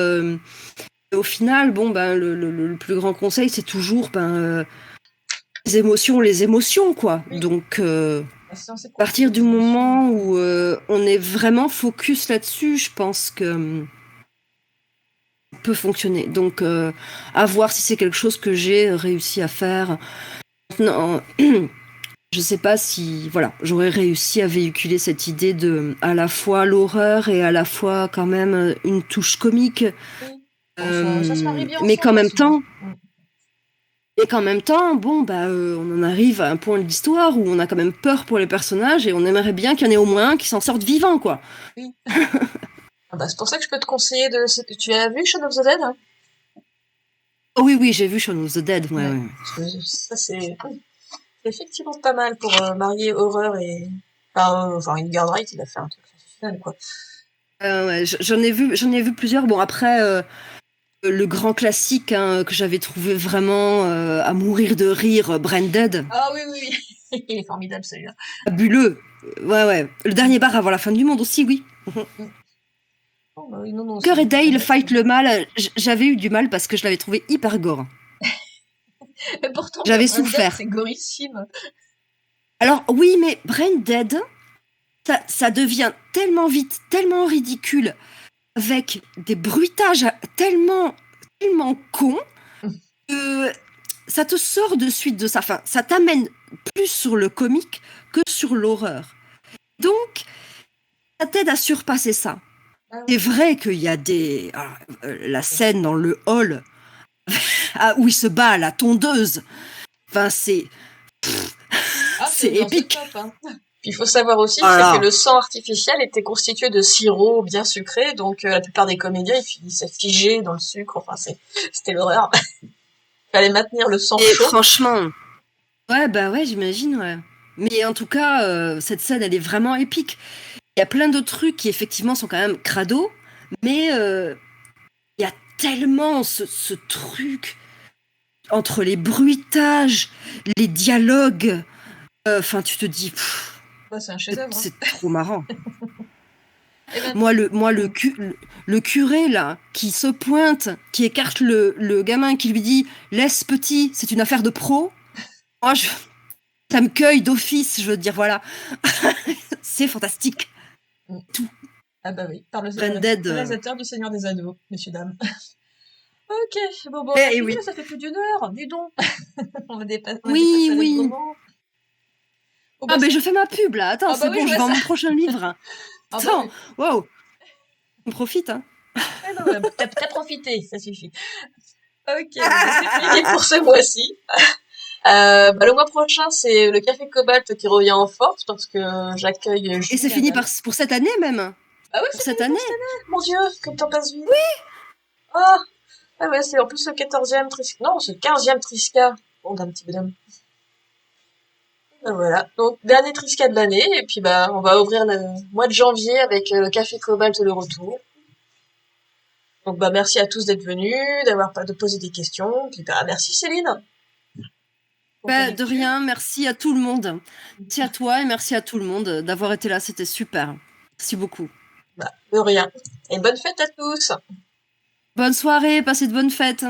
Et au final, le plus grand conseil, c'est toujours les émotions, quoi. Oui. Donc, à partir du moment où on est vraiment focus là-dessus, je pense que peut fonctionner. Donc, à voir si c'est quelque chose que j'ai réussi à faire. Maintenant, je sais pas si, voilà, j'aurais réussi à véhiculer cette idée de à la fois l'horreur et à la fois quand même une touche comique. Ça se marie bien mais qu'en même temps, on en arrive à un point de l'histoire où on a quand même peur pour les personnages et on aimerait bien qu'il y en ait au moins un qui s'en sorte vivant, quoi. Oui. C'est pour ça que je peux te conseiller de... Tu as vu Shaun of the Dead, hein? Oh oui, j'ai vu Shaun of the Dead, ouais. Ça, c'est effectivement pas mal pour marier horreur et... Edgar Wright, il a fait un truc sensationnel, quoi. J'en ai vu plusieurs. Bon, après... le grand classique que j'avais trouvé vraiment à mourir de rire, Branded. Ah oui. Il est formidable celui-là. Fabuleux. Ouais. Le dernier bar avant la fin du monde aussi, oui. Cœur et Dale fight le mal. J'avais eu du mal parce que je l'avais trouvé hyper gore. Mais pourtant, j'avais souffert. C'est gorissime. Alors oui, mais Branded, ça devient tellement vite, tellement ridicule, avec des bruitages tellement tellement con que ça te sort de suite de ça. Enfin, ça t'amène plus sur le comique que sur l'horreur. Donc, ça t'aide à surpasser ça. Ah C'est oui. vrai qu'il y a la scène dans le hall où il se bat à la tondeuse. Enfin, c'est Ah, c'est c'est dans ce épique. top, hein. Puis il faut savoir aussi, c'est que Voilà. le sang artificiel était constitué de sirop bien sucré, donc la plupart des comédiens, ils finissaient figés dans le sucre. Enfin, c'était l'horreur. Fallait maintenir le sang Et chaud. franchement, ouais, bah ouais, j'imagine, ouais. Mais en tout cas, cette scène, elle est vraiment épique. Il y a plein de trucs qui, effectivement, sont quand même crado, mais il y a tellement ce truc entre les bruitages, les dialogues. Enfin, tu te dis, Bah, c'est un chef-d'œuvre, hein. c'est trop marrant. Et ben, Le curé, là, qui se pointe, qui écarte le gamin, qui lui dit laisse petit, c'est une affaire de pro. Moi, ça me cueille d'office, je veux dire, voilà. C'est fantastique. ah bah oui, par le Branded. réalisateur du Seigneur des Anneaux, messieurs, dames. Ok, bon, on a Eh fini, oui. mais ça fait plus d'1 heure, dis donc. On va Oui, dépasser oui. allègrement. Bon, Ah, bah, ben je fais ma pub, là. Attends, ah bah c'est oui, bon, je je vois vends ça. mon prochain livre. Ah bah Attends, oui. wow. On profite, hein. Eh non, t'as profité, ça suffit. Ok, bon, bah, c'est fini pour ce mois-ci. Bah, le mois prochain, c'est le Café Cobalt qui revient en force parce que j'accueille Et Julie c'est fini Laval. pour cette année, même. Ah oui, Pour c'est cette fini pour année. cette année. Mon Dieu, comme le temps passe vite. Ah, ah ouais, c'est en plus le 14e Trisca. Non, c'est le 15e Trisca. Bon, d'un petit bonhomme. Ben voilà. Donc, dernier Trisca de l'année. Et puis, bah, on va ouvrir le mois de janvier avec le Café Cobalt le retour. Donc, bah, merci à tous d'être venus, de poser des questions. Puis, bah, merci Céline. Pour ta Bah, de lecture. rien, merci à tout le monde. Merci à toi et merci à tout le monde d'avoir été là, c'était super. Merci beaucoup. Bah, de rien. Et bonne fête à tous. Bonne soirée, passez de bonnes fêtes.